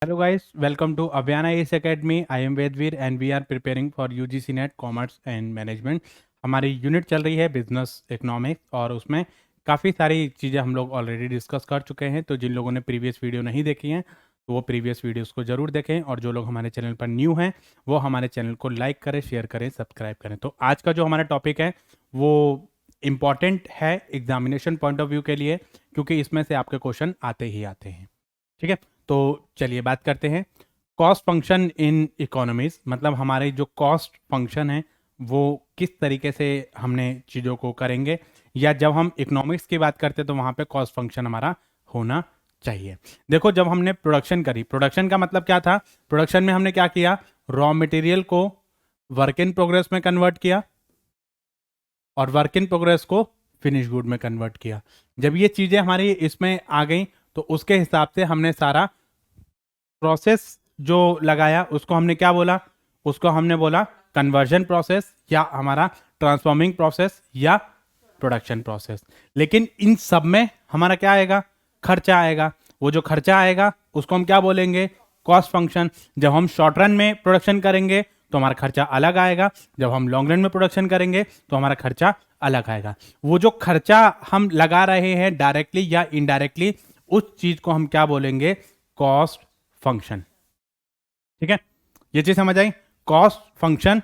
Hello guys, welcome to Abhyana Ace Academy. I am Vedveer and we are preparing for UGC NET Commerce and Management. हमारी unit चल रही है business economics और उसमें काफ़ी सारी चीज़ें हम लोग ऑलरेडी डिस्कस कर चुके हैं। तो जिन लोगों ने प्रीवियस वीडियो नहीं देखी हैं तो वो प्रीवियस वीडियोस को ज़रूर देखें, और जो लोग हमारे चैनल पर न्यू हैं वो हमारे चैनल को लाइक करें, शेयर करें, सब्सक्राइब करें। तो आज का जो हमारा टॉपिक है वो इम्पॉर्टेंट है एग्जामिनेशन पॉइंट ऑफ व्यू के लिए, क्योंकि इसमें से आपके क्वेश्चन आते ही आते हैं। ठीक है, तो चलिए बात करते हैं कॉस्ट फंक्शन इन इकोनॉमीज। मतलब हमारे जो कॉस्ट फंक्शन है वो किस तरीके से हमने चीज़ों को करेंगे, या जब हम इकोनॉमिक्स की बात करते हैं तो वहाँ पे कॉस्ट फंक्शन हमारा होना चाहिए। देखो, जब हमने प्रोडक्शन करी, प्रोडक्शन का मतलब क्या था? प्रोडक्शन में हमने क्या किया? रॉ मटेरियल को वर्क इन प्रोग्रेस में कन्वर्ट किया और वर्क इन प्रोग्रेस को फिनिश गुड में कन्वर्ट किया। जब ये चीज़ें हमारी इसमें आ गई तो उसके हिसाब से हमने सारा प्रोसेस जो लगाया उसको हमने क्या बोला? उसको हमने बोला कन्वर्जन प्रोसेस, या हमारा ट्रांसफॉर्मिंग प्रोसेस, या प्रोडक्शन प्रोसेस। लेकिन इन सब में हमारा क्या आएगा? खर्चा आएगा। वो जो खर्चा आएगा उसको हम क्या बोलेंगे? Cost function. जब हम शॉर्ट रन में प्रोडक्शन करेंगे तो हमारा खर्चा अलग आएगा, जब हम लॉन्ग रन में प्रोडक्शन करेंगे तो हमारा खर्चा अलग आएगा। वो जो खर्चा हम लगा रहे हैं डायरेक्टली या इनडायरेक्टली, उस चीज को हम क्या बोलेंगे? Cost function. ठीक है, ये चीज समझ आई? कॉस्ट फंक्शन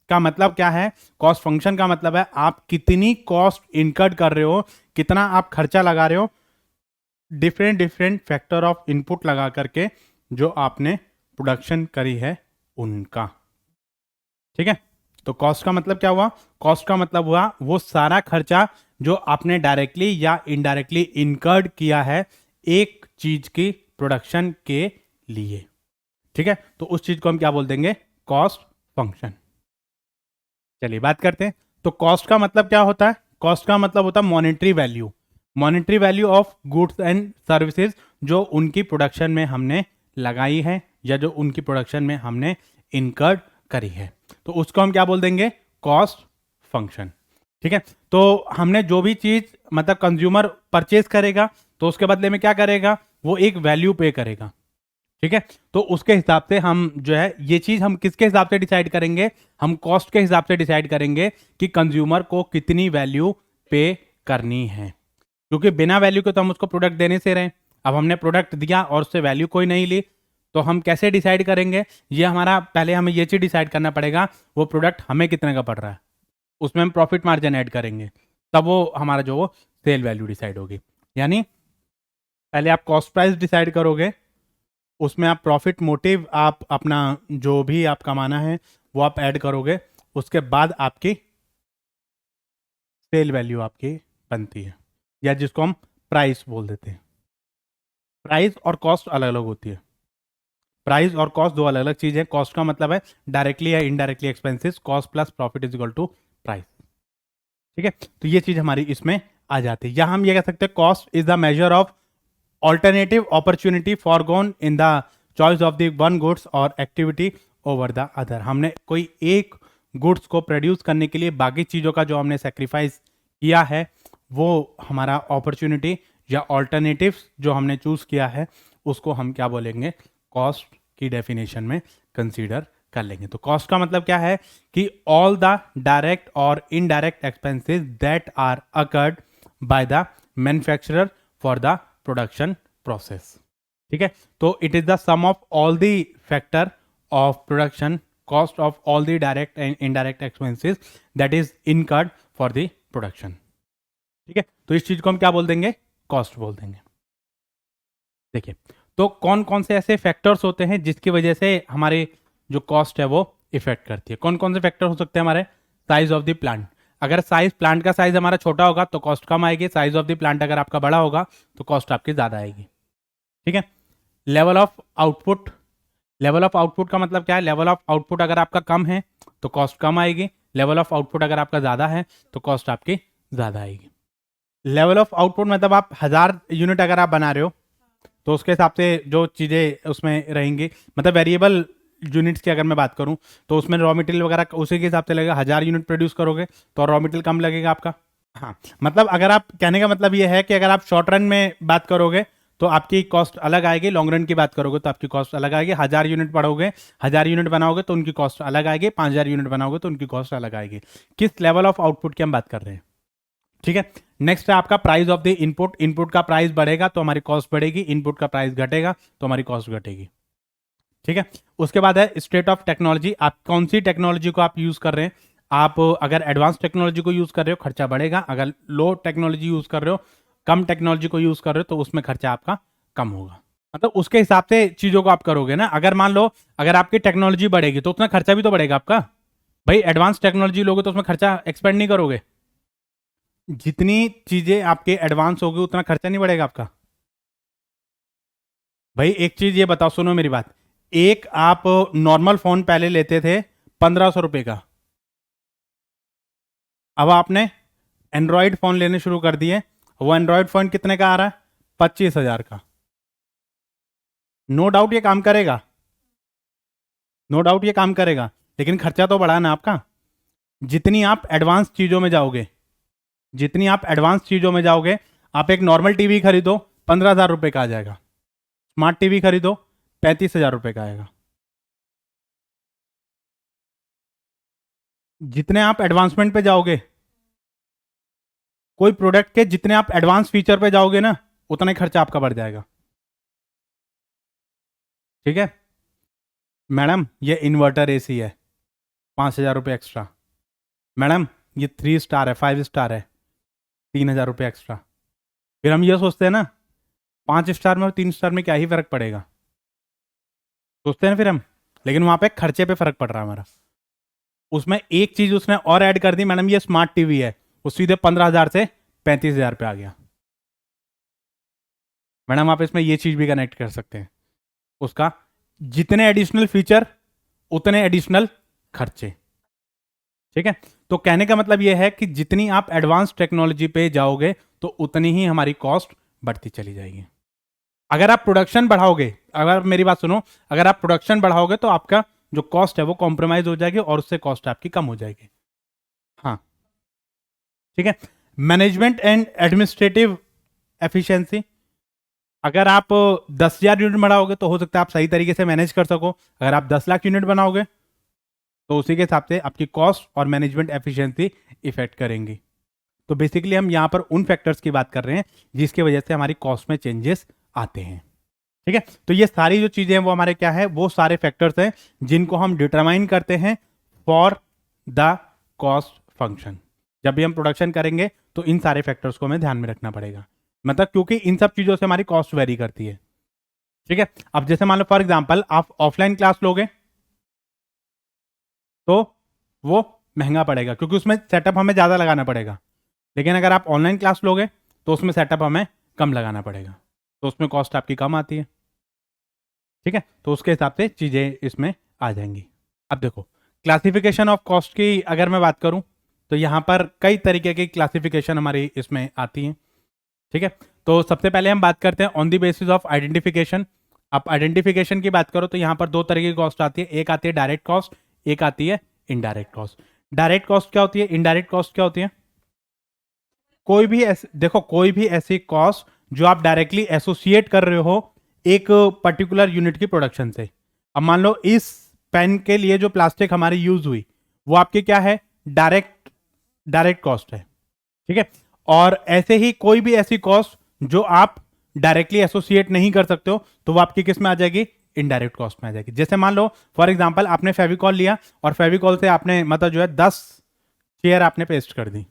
का मतलब क्या है? कॉस्ट फंक्शन का मतलब है आप कितनी कॉस्ट इनकर्ड कर रहे हो, कितना आप खर्चा लगा रहे हो, different different factor of input लगा करके जो आपने प्रोडक्शन करी है उनका। ठीक है, तो कॉस्ट का मतलब क्या हुआ? कॉस्ट का मतलब हुआ वो सारा खर्चा जो आपने डायरेक्टली या इनडायरेक्टली इनकर्ड किया है एक चीज की प्रोडक्शन के लिए। ठीक है, तो उस चीज को हम क्या बोल देंगे? Cost function. चलिए बात करते हैं। तो कॉस्ट का मतलब क्या होता है? कॉस्ट का मतलब होता है monetary value. Monetary value of goods and services जो उनकी प्रोडक्शन में हमने लगाई है या जो उनकी प्रोडक्शन में हमने इनकर्ड करी है, तो उसको हम क्या बोल देंगे? Cost function. ठीक है, तो हमने जो भी चीज मतलब कंज्यूमर परचेज करेगा तो उसके बदले में क्या करेगा? वो एक वैल्यू पे करेगा। ठीक है, तो उसके हिसाब से हम जो है ये चीज हम किसके हिसाब से डिसाइड करेंगे? हम कॉस्ट के हिसाब से डिसाइड करेंगे कि कंज्यूमर को कितनी वैल्यू पे करनी है, क्योंकि बिना वैल्यू के तो हम उसको प्रोडक्ट देने से रहे। अब हमने प्रोडक्ट दिया और उससे वैल्यू कोई नहीं ली, तो हम कैसे डिसाइड करेंगे? ये हमारा पहले हमें ये चीज डिसाइड करना पड़ेगा वो प्रोडक्ट हमें कितने का पड़ रहा है, उसमें हम प्रॉफिट मार्जिन ऐड करेंगे, तब वो हमारा जो वो सेल वैल्यू डिसाइड होगी। यानी पहले आप कॉस्ट प्राइस डिसाइड करोगे, उसमें आप प्रॉफिट मोटिव आप अपना जो भी आप कमाना है वो आप ऐड करोगे, उसके बाद आपकी सेल वैल्यू आपकी बनती है, या जिसको हम प्राइस बोल देते हैं। प्राइस और कॉस्ट अलग अलग होती है। प्राइस और कॉस्ट दो अलग अलग चीज है। कॉस्ट का मतलब है डायरेक्टली या indirectly expenses. Cost plus profit is equal to price. ठीक है, तो ये चीज हमारी इसमें आ जाती है। या हम ये कह सकते हैं cost is the measure of alternative opportunity forgone in the choice of the one goods और एक्टिविटी ओवर द अदर। हमने कोई एक गुड्स को प्रोड्यूस करने के लिए बाकी चीज़ों का जो हमने सेक्रीफाइस किया है वो हमारा अपॉर्चुनिटी या ऑल्टरनेटिव्स जो हमने चूज किया है उसको हम क्या बोलेंगे? कॉस्ट की डेफिनेशन में कंसीडर कर लेंगे। तो कॉस्ट का मतलब क्या है कि ऑल द डायरेक्ट और indirect expenses that are occurred by the manufacturer for the production process. ठीक है, तो it is the sum of all the factor of production cost of all the direct and indirect expenses that is incurred for the production. ठीक है, तो इस चीज को हम क्या बोल देंगे? कॉस्ट बोल देंगे। देखिए, तो कौन कौन से ऐसे फैक्टर्स होते हैं जिसकी वजह से हमारे जो कॉस्ट है वो इफेक्ट करती है? कौन कौन से फैक्टर हो सकते हैं हमारे? Size of the plant. अगर साइज प्लांट का साइज हमारा छोटा होगा तो कॉस्ट कम आएगी। साइज ऑफ द प्लांट अगर आपका बड़ा होगा तो कॉस्ट आपकी ज्यादा आएगी। ठीक है, level of output. Level of output का मतलब क्या है? लेवल ऑफ आउटपुट अगर आपका कम है तो कॉस्ट कम आएगी। लेवल ऑफ आउटपुट अगर आपका ज्यादा है तो कॉस्ट आपकी ज्यादा आएगी। लेवल ऑफ आउटपुट मतलब आप 1000 यूनिट अगर आप बना रहे हो तो उसके हिसाब से जो चीज़ें उसमें रहेंगी, मतलब वेरिएबल यूनिट्स की अगर मैं बात करूं तो उसमें रॉ मटेरियल वगैरह उसी के हिसाब से लगेगा। 1000 यूनिट प्रोड्यूस करोगे तो रॉ मटेरियल कम लगेगा आपका। हाँ, मतलब अगर आप कहने का मतलब ये है कि अगर आप शॉर्ट रन में बात करोगे तो आपकी कॉस्ट अलग आएगी। लॉन्ग रन की बात करोगे तो आपकी कॉस्ट अलग आएगी। 1000 यूनिट पढ़ोगे, 1000 यूनिट बनाओगे तो उनकी कॉस्ट अलग आएगी। 5000 यूनिट बनाओगे तो उनकी कॉस्ट अलग आएगी। किस लेवल ऑफ आउटपुट की हम बात कर रहे हैं, ठीक है। नेक्स्ट है आपका price of the input. Input का प्राइस बढ़ेगा तो हमारी कॉस्ट बढ़ेगी, इनपुट का प्राइस घटेगा तो हमारी कॉस्ट घटेगी, ठीक है। उसके बाद है स्टेट ऑफ टेक्नोलॉजी। आप कौन सी टेक्नोलॉजी को आप यूज कर रहे हैं। आप अगर एडवांस टेक्नोलॉजी को यूज कर रहे हो खर्चा बढ़ेगा, अगर लो टेक्नोलॉजी यूज कर रहे हो, कम टेक्नोलॉजी को यूज कर रहे हो तो उसमें खर्चा आपका कम होगा। मतलब उसके हिसाब से चीजों को आप करोगे ना। अगर मान लो अगर आपकी टेक्नोलॉजी बढ़ेगी तो उतना खर्चा भी तो बढ़ेगा आपका। भाई एडवांस टेक्नोलॉजी लोगे तो उसमें खर्चा एक्सपेंड नहीं करोगे। जितनी चीजें आपके एडवांस होगी उतना खर्चा नहीं बढ़ेगा आपका। भाई एक चीज ये बताओ, सुनो मेरी बात। एक आप नॉर्मल फोन पहले लेते थे 1500 रुपए का, अब आपने एंड्रॉयड फोन लेने शुरू कर दिए। वो एंड्रॉयड फोन कितने का आ रहा है, 25,000 का। नो डाउट ये काम करेगा, नो डाउट ये काम करेगा, लेकिन खर्चा तो बढ़ा ना आपका। जितनी आप एडवांस चीजों में जाओगे, जितनी आप एडवांस चीजों में जाओगे, आप एक नॉर्मल टीवी खरीदो 15,000 रुपए का आ जाएगा। स्मार्ट टीवी खरीदो 35,000 रुपए का आएगा। जितने आप एडवांसमेंट पे जाओगे, कोई प्रोडक्ट के जितने आप एडवांस फीचर पे जाओगे ना, उतना ही खर्चा आपका बढ़ जाएगा, ठीक है। मैडम ये इन्वर्टर एसी है, 5,000 रुपये एक्स्ट्रा। मैडम ये 3 स्टार है, 5 स्टार है, 3,000 रुपये एक्स्ट्रा। फिर हम ये सोचते हैं ना 5 स्टार में और 3 स्टार में क्या ही फर्क पड़ेगा, सोचते हैं ना फिर हम। लेकिन वहां पे खर्चे पे फर्क पड़ रहा है हमारा। उसमें एक चीज उसने और ऐड कर दी, मैडम ये स्मार्ट टीवी है, वो सीधे 15,000 से 35,000 पे आ गया। मैडम आप इसमें ये चीज भी कनेक्ट कर सकते हैं, उसका जितने एडिशनल फीचर उतने एडिशनल खर्चे, ठीक है। तो कहने का मतलब यह है कि जितनी आप एडवांस टेक्नोलॉजी पे जाओगे तो उतनी ही हमारी कॉस्ट बढ़ती चली जाएगी। अगर आप प्रोडक्शन बढ़ाओगे, अगर मेरी बात सुनो, अगर आप प्रोडक्शन बढ़ाओगे तो आपका जो कॉस्ट है वो कॉम्प्रोमाइज हो जाएगी और उससे कॉस्ट आपकी कम हो जाएगी। हाँ, ठीक है। Management and administrative efficiency. अगर आप 10,000 यूनिट बढ़ाओगे तो हो सकता है आप सही तरीके से मैनेज कर सको। अगर आप 10 लाख यूनिट बनाओगे तो उसी के हिसाब से आपकी कॉस्ट और मैनेजमेंट एफिशिएंसी इफेक्ट करेंगी। तो बेसिकली हम यहां पर उन फैक्टर्स की बात कर रहे हैं जिसकी वजह से हमारी कॉस्ट में चेंजेस आते हैं, ठीक है। तो ये सारी जो चीजें हैं वो हमारे क्या है, वो सारे फैक्टर्स हैं जिनको हम डिटरमाइन करते हैं फॉर द कॉस्ट फंक्शन। जब भी हम प्रोडक्शन करेंगे तो इन सारे फैक्टर्स को हमें ध्यान में रखना पड़ेगा, मतलब क्योंकि इन सब चीजों से हमारी कॉस्ट वेरी करती है, ठीक है। अब जैसे मान लो फॉर एग्जांपल आप ऑफलाइन क्लास लोगे तो वो महंगा पड़ेगा क्योंकि उसमें सेटअप हमें ज्यादा लगाना पड़ेगा। लेकिन अगर आप ऑनलाइन क्लास लोगे तो उसमें सेटअप हमें कम लगाना पड़ेगा, तो उसमें कॉस्ट आपकी कम आती है, ठीक है। तो उसके हिसाब से चीजें इसमें आ जाएंगी। अब देखो क्लासिफिकेशन ऑफ कॉस्ट की अगर मैं बात करूं तो यहां पर कई तरीके की क्लासिफिकेशन हमारी इसमें आती है, ठीक है। तो सबसे पहले हम बात करते हैं on the basis of identification. आप आइडेंटिफिकेशन की बात करो तो यहां पर दो तरह की कॉस्ट आती है, एक आती है डायरेक्ट कॉस्ट, एक आती है इनडायरेक्ट कॉस्ट। डायरेक्ट कॉस्ट क्या होती है, इनडायरेक्ट कॉस्ट क्या होती है। कोई भी ऐसे देखो, कोई भी ऐसी कॉस्ट जो आप डायरेक्टली एसोसिएट कर रहे हो एक पर्टिकुलर यूनिट की प्रोडक्शन से। अब मान लो इस पेन के लिए जो प्लास्टिक हमारी यूज हुई वो आपकी क्या है, डायरेक्ट कॉस्ट है, ठीक है। और ऐसे ही कोई भी ऐसी कॉस्ट जो आप डायरेक्टली एसोसिएट नहीं कर सकते हो तो वो आपकी किस में आ जाएगी, इनडायरेक्ट कॉस्ट में आ जाएगी। जैसे मान लो फॉर एग्जांपल आपने फेविकॉल लिया और फेविकॉल से आपने मतलब जो है 10 चेयर आपने पेस्ट कर दी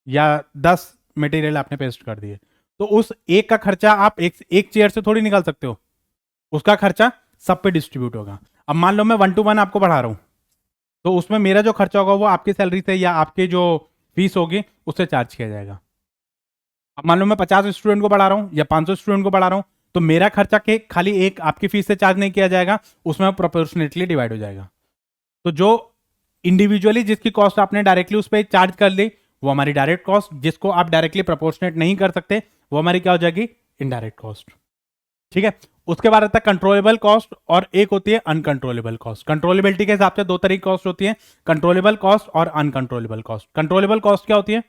या 10 मटेरियल आपने पेस्ट कर दिए, तो उस एक का खर्चा आप एक चेयर से थोड़ी निकाल सकते हो, उसका खर्चा सब पे डिस्ट्रीब्यूट होगा। अब मान लो मैं 1 to 1 आपको बढ़ा रहा हूं तो उसमें मेरा जो खर्चा होगा वो आपकी सैलरी से या आपके जो फीस होगी उससे चार्ज किया जाएगा। अब मान लो मैं 50 स्टूडेंट को पढ़ा रहा हूं या 500 स्टूडेंट को पढ़ा रहा हूं तो मेरा खर्चा के खाली एक आपकी फीस से चार्ज नहीं किया जाएगा, उसमें प्रोपोर्शनेटली डिवाइड हो जाएगा। तो जो इंडिविजुअली जिसकी कॉस्ट आपने डायरेक्टली उस पर चार्ज कर ली वो हमारी डायरेक्ट कॉस्ट, जिसको आप डायरेक्टली प्रोपोर्शनेट नहीं कर सकते वो हमारी क्या हो जाएगी, इनडायरेक्ट कॉस्ट, ठीक है। उसके बाद आता है कंट्रोलेबल कॉस्ट और एक होती है अनकंट्रोलेबल कॉस्ट। कंट्रोलेबिलिटी के हिसाब से दो तरह की कॉस्ट होती है, कंट्रोलेबल कॉस्ट और अनकंट्रोलेबल कॉस्ट। कंट्रोलेबल कॉस्ट क्या होती है,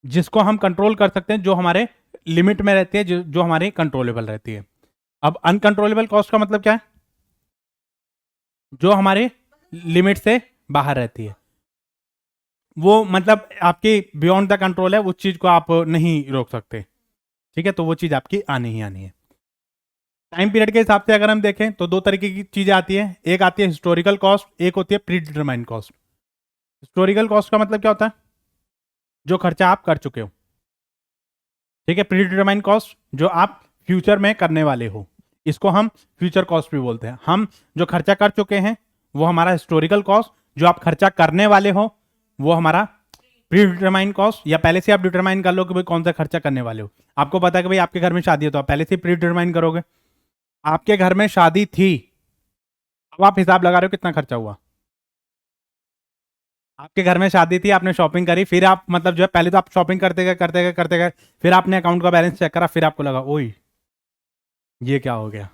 जिसको हम कंट्रोल कर सकते हैं, जो हमारे लिमिट में रहती है, जो हमारी कंट्रोलेबल रहती है। अब अनकंट्रोलेबल कॉस्ट का मतलब क्या है? जो हमारे लिमिट से बाहर रहती है, वो मतलब आपकी बियॉन्ड द कंट्रोल है, उस चीज को आप नहीं रोक सकते। ठीक है, तो वो चीज आपकी आनी ही आनी है। टाइम पीरियड के हिसाब से अगर हम देखें तो दो तरीके की चीजें आती है, एक आती है हिस्टोरिकल कॉस्ट, एक होती है pre determined cost. Historical cost का मतलब क्या होता है? जो खर्चा आप कर चुके हो। ठीक है, प्री डिटरमाइंड कॉस्ट जो आप फ्यूचर में करने वाले हो, इसको हम फ्यूचर कॉस्ट भी बोलते हैं। हम जो खर्चा कर चुके हैं वो हमारा हिस्टोरिकल कॉस्ट, जो आप खर्चा करने वाले हो वो हमारा प्री डिटरमाइन कॉस्ट, या पहले से आप डिटरमाइन कर लो कि भाई कौन सा खर्चा करने वाले हो। आपको पता है कि भाई आपके घर में शादी है तो आप पहले से प्री डिटरमाइन करोगे। आपके घर में शादी थी, अब आप हिसाब लगा रहे हो कितना खर्चा हुआ। आपके घर में शादी थी, आपने शॉपिंग करी, फिर आप मतलब जो है पहले तो आप शॉपिंग करते गए, फिर आपने अकाउंट का बैलेंस चेक करा, फिर आपको लगा ओई ये क्या हो गया।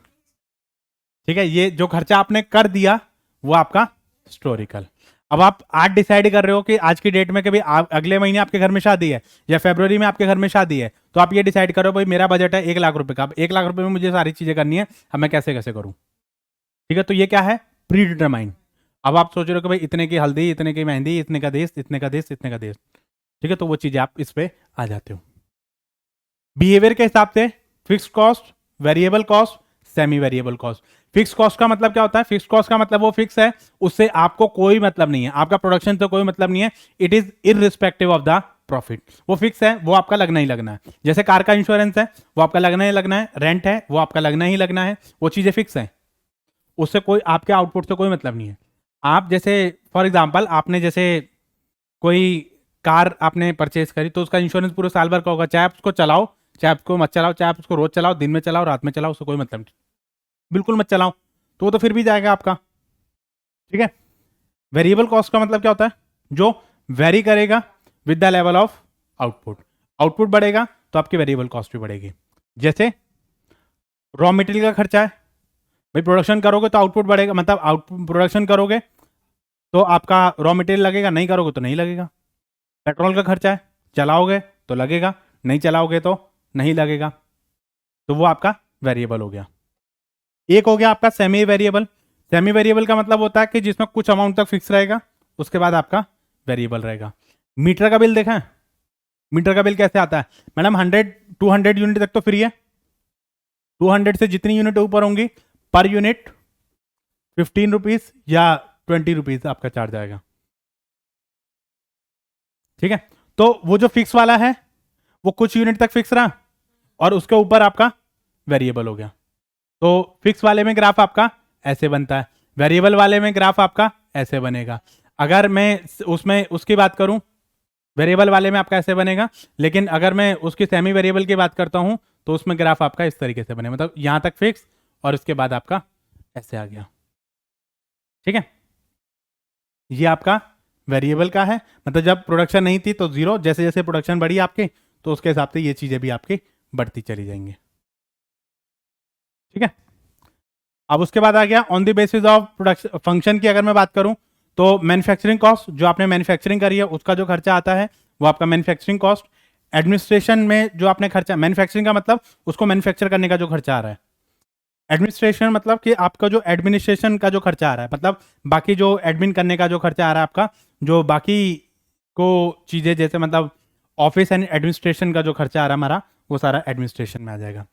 ठीक है, ये जो खर्चा आपने कर दिया वो आपका हिस्टोरिकल। अब आप आज डिसाइड कर रहे हो कि आज की डेट में कभी अगले महीने आपके घर में शादी है या फरवरी में आपके घर में शादी है, तो आप ये डिसाइड करो भाई मेरा बजट है 1 लाख रुपए का, अब 1 लाख रुपए में मुझे सारी चीजें करनी है, अब मैं कैसे कैसे करूं। ठीक है, तो ये क्या है? Pre determine. अब आप सोच रहे हो कि भाई इतने की हल्दी, इतने की मेहंदी, इतने का देश, इतने का देश, इतने का देश। ठीक है, तो वो चीजें आप इस पे आ जाते हो। बिहेवियर के हिसाब से fix cost, variable cost, semi variable cost. Fix cost का मतलब क्या होता है? फिक्स कॉस्ट का मतलब वो फिक्स है, उससे आपको कोई मतलब नहीं है, आपका प्रोडक्शन से कोई मतलब नहीं है, it is irrespective of the profit. वो फिक्स है, वो आपका लगना ही लगना है। जैसे कार का इंश्योरेंस है, वो आपका लगना ही लगना है, रेंट है वो आपका लगना ही लगना है, वो चीजें फिक्स है, उससे कोई आपके आउटपुट से कोई मतलब नहीं है। आप जैसे फॉर एग्जाम्पल आपने जैसे कोई कार आपने परचेज करी तो उसका इंश्योरेंस पूरे साल भर का होगा, चाहे आप उसको चलाओ चाहे आपको मत चलाओ, चाहे आप उसको रोज चलाओ, दिन में चलाओ, रात में चलाओ, उससे कोई मतलब नहीं, बिल्कुल मत चलाओ तो वो तो फिर भी जाएगा आपका। ठीक है, वेरिएबल कॉस्ट का मतलब क्या होता है? जो वेरी करेगा with the level of output. Output बढ़ेगा तो आपकी वेरिएबल कॉस्ट भी बढ़ेगी। जैसे रॉ मटेरियल का खर्चा है, भाई प्रोडक्शन करोगे तो आउटपुट बढ़ेगा, मतलब आउटपुट प्रोडक्शन करोगे तो आपका रॉ मटेरियल लगेगा, नहीं करोगे तो नहीं लगेगा। पेट्रोल का खर्चा है, चलाओगे तो लगेगा, नहीं चलाओगे तो नहीं लगेगा, तो वो आपका वेरिएबल हो गया। एक हो गया आपका सेमी वेरिएबल। सेमी वेरिएबल का मतलब होता है कि जिसमें कुछ अमाउंट तक फिक्स रहेगा, उसके बाद आपका वेरिएबल रहेगा। मीटर का बिल देखा है? मीटर का बिल कैसे आता है? मैडम 200 यूनिट तक तो फ्री है, 200 से जितनी यूनिट ऊपर होंगी पर यूनिट 15 रुपीज या 20 रुपीज आपका चार्ज आएगा। ठीक है, तो वो जो फिक्स वाला है वो कुछ यूनिट तक फिक्स रहा और उसके ऊपर आपका वेरिएबल हो गया। तो फिक्स वाले में ग्राफ आपका ऐसे बनता है, वेरिएबल वाले में ग्राफ आपका ऐसे बनेगा। अगर मैं उसमें उसकी बात करूं, वेरिएबल वाले में आपका ऐसे बनेगा, लेकिन अगर मैं उसकी सेमी वेरिएबल की बात करता हूं तो उसमें ग्राफ आपका इस तरीके से बने, मतलब यहां तक फिक्स और उसके बाद आपका ऐसे आ गया। ठीक है, ये आपका वेरिएबल का है, मतलब जब प्रोडक्शन नहीं थी तो जीरो, जैसे जैसे प्रोडक्शन बढ़ी आपकी तो उसके हिसाब से ये चीजें भी आपकी बढ़ती चली जाएंगी। ठीक है, अब उसके बाद आ गया on the basis of production function की अगर मैं बात करूं तो मैन्युफैक्चरिंग कॉस्ट, जो आपने मैन्युफैक्चरिंग करी है उसका जो खर्चा आता है वो आपका मैन्युफैक्चरिंग कॉस्ट। एडमिनिस्ट्रेशन में जो आपने खर्चा, मैन्युफैक्चरिंग का मतलब उसको मैन्युफैक्चर करने का जो खर्चा आ रहा है, एडमिनिस्ट्रेशन मतलब कि आपका जो एडमिनिस्ट्रेशन का जो खर्चा आ रहा है, मतलब बाकी जो एडमिन करने का जो खर्चा आ रहा है आपका, जो बाकी को चीजें जैसे मतलब ऑफिस एंड एडमिनिस्ट्रेशन का जो खर्चा आ रहा है हमारा, वो सारा एडमिनिस्ट्रेशन में आ जाएगा।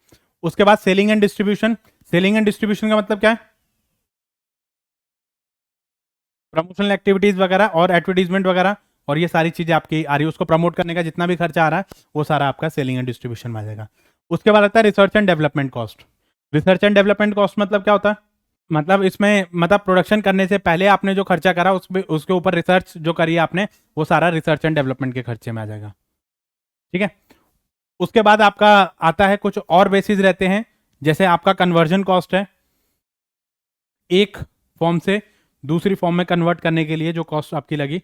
उसके बाद selling and distribution. Selling and distribution का मतलब क्या है? प्रमोशनल एक्टिविटीज वगैरह और एडवर्टीजमेंट वगैरह, और ये सारी चीजें आपकी आ रही है, उसको प्रमोट करने का जितना भी खर्चा आ रहा है वो सारा आपका सेलिंग एंड डिस्ट्रीब्यूशन में आ जाएगा। उसके बाद आता है research and development cost. Research and development cost मतलब क्या होता है? मतलब इसमें मतलब प्रोडक्शन करने से पहले आपने जो खर्चा करा उसके ऊपर रिसर्च जो करी है आपने, वो सारा रिसर्च एंड डेवलपमेंट के खर्चे में आ जाएगा। ठीक है, उसके बाद आपका आता है कुछ और बेसिस रहते हैं, जैसे आपका कन्वर्जन कॉस्ट है, एक फॉर्म से दूसरी फॉर्म में कन्वर्ट करने के लिए जो कॉस्ट आपकी लगी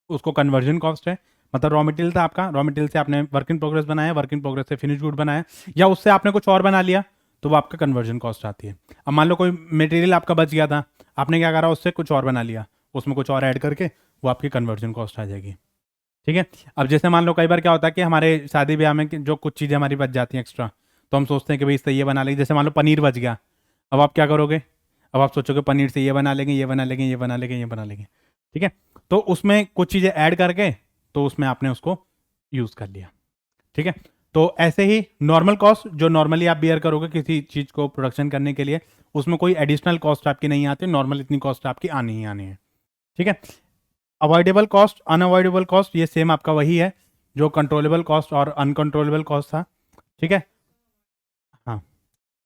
उसको कन्वर्जन कॉस्ट है। मतलब रॉ मटेरियल था आपका, रॉ मटेरियल से आपने वर्क इन प्रोग्रेस बनाया, वर्क इन प्रोग्रेस से फिनिश गुड बनाया, या उससे आपने कुछ और बना लिया, तो वो आपका कन्वर्जन कॉस्ट आती है। अब मान लो कोई मटेरियल आपका बच गया था, आपने क्या करा उससे कुछ और बना लिया, उसमें कुछ और ऐड करके वो आपकी कन्वर्जन कॉस्ट आ जाएगी। ठीक है। अब जैसे मान लो कई बार क्या होता है कि हमारे शादी ब्याह में जो कुछ चीज़ें हमारी बच जाती हैं एक्स्ट्रा, तो हम सोचते हैं कि भाई इससे ये बना लेंगे। जैसे मान लो पनीर बच गया, अब आप क्या करोगे? अब आप सोचोगे पनीर से ये बना लेंगे, ये बना लेंगे, ये बना लेंगे, ये बना लेंगे। ठीक है, तो उसमें कुछ चीज़ें ऐड करके तो उसमें आपने उसको यूज़ कर लिया। ठीक है, तो ऐसे ही नॉर्मल कॉस्ट जो नॉर्मली आप बियर करोगे किसी चीज़ को प्रोडक्शन करने के लिए, उसमें कोई एडिशनल कॉस्ट आपकी नहीं आती, नॉर्मल इतनी कॉस्ट आपकी आनी ही आनी है। ठीक है, अवॉइडेबल कॉस्ट, अनअवॉइडेबल कॉस्ट, ये सेम आपका वही है जो कंट्रोलेबल कॉस्ट और अनकंट्रोलेबल कॉस्ट था। ठीक है, हाँ,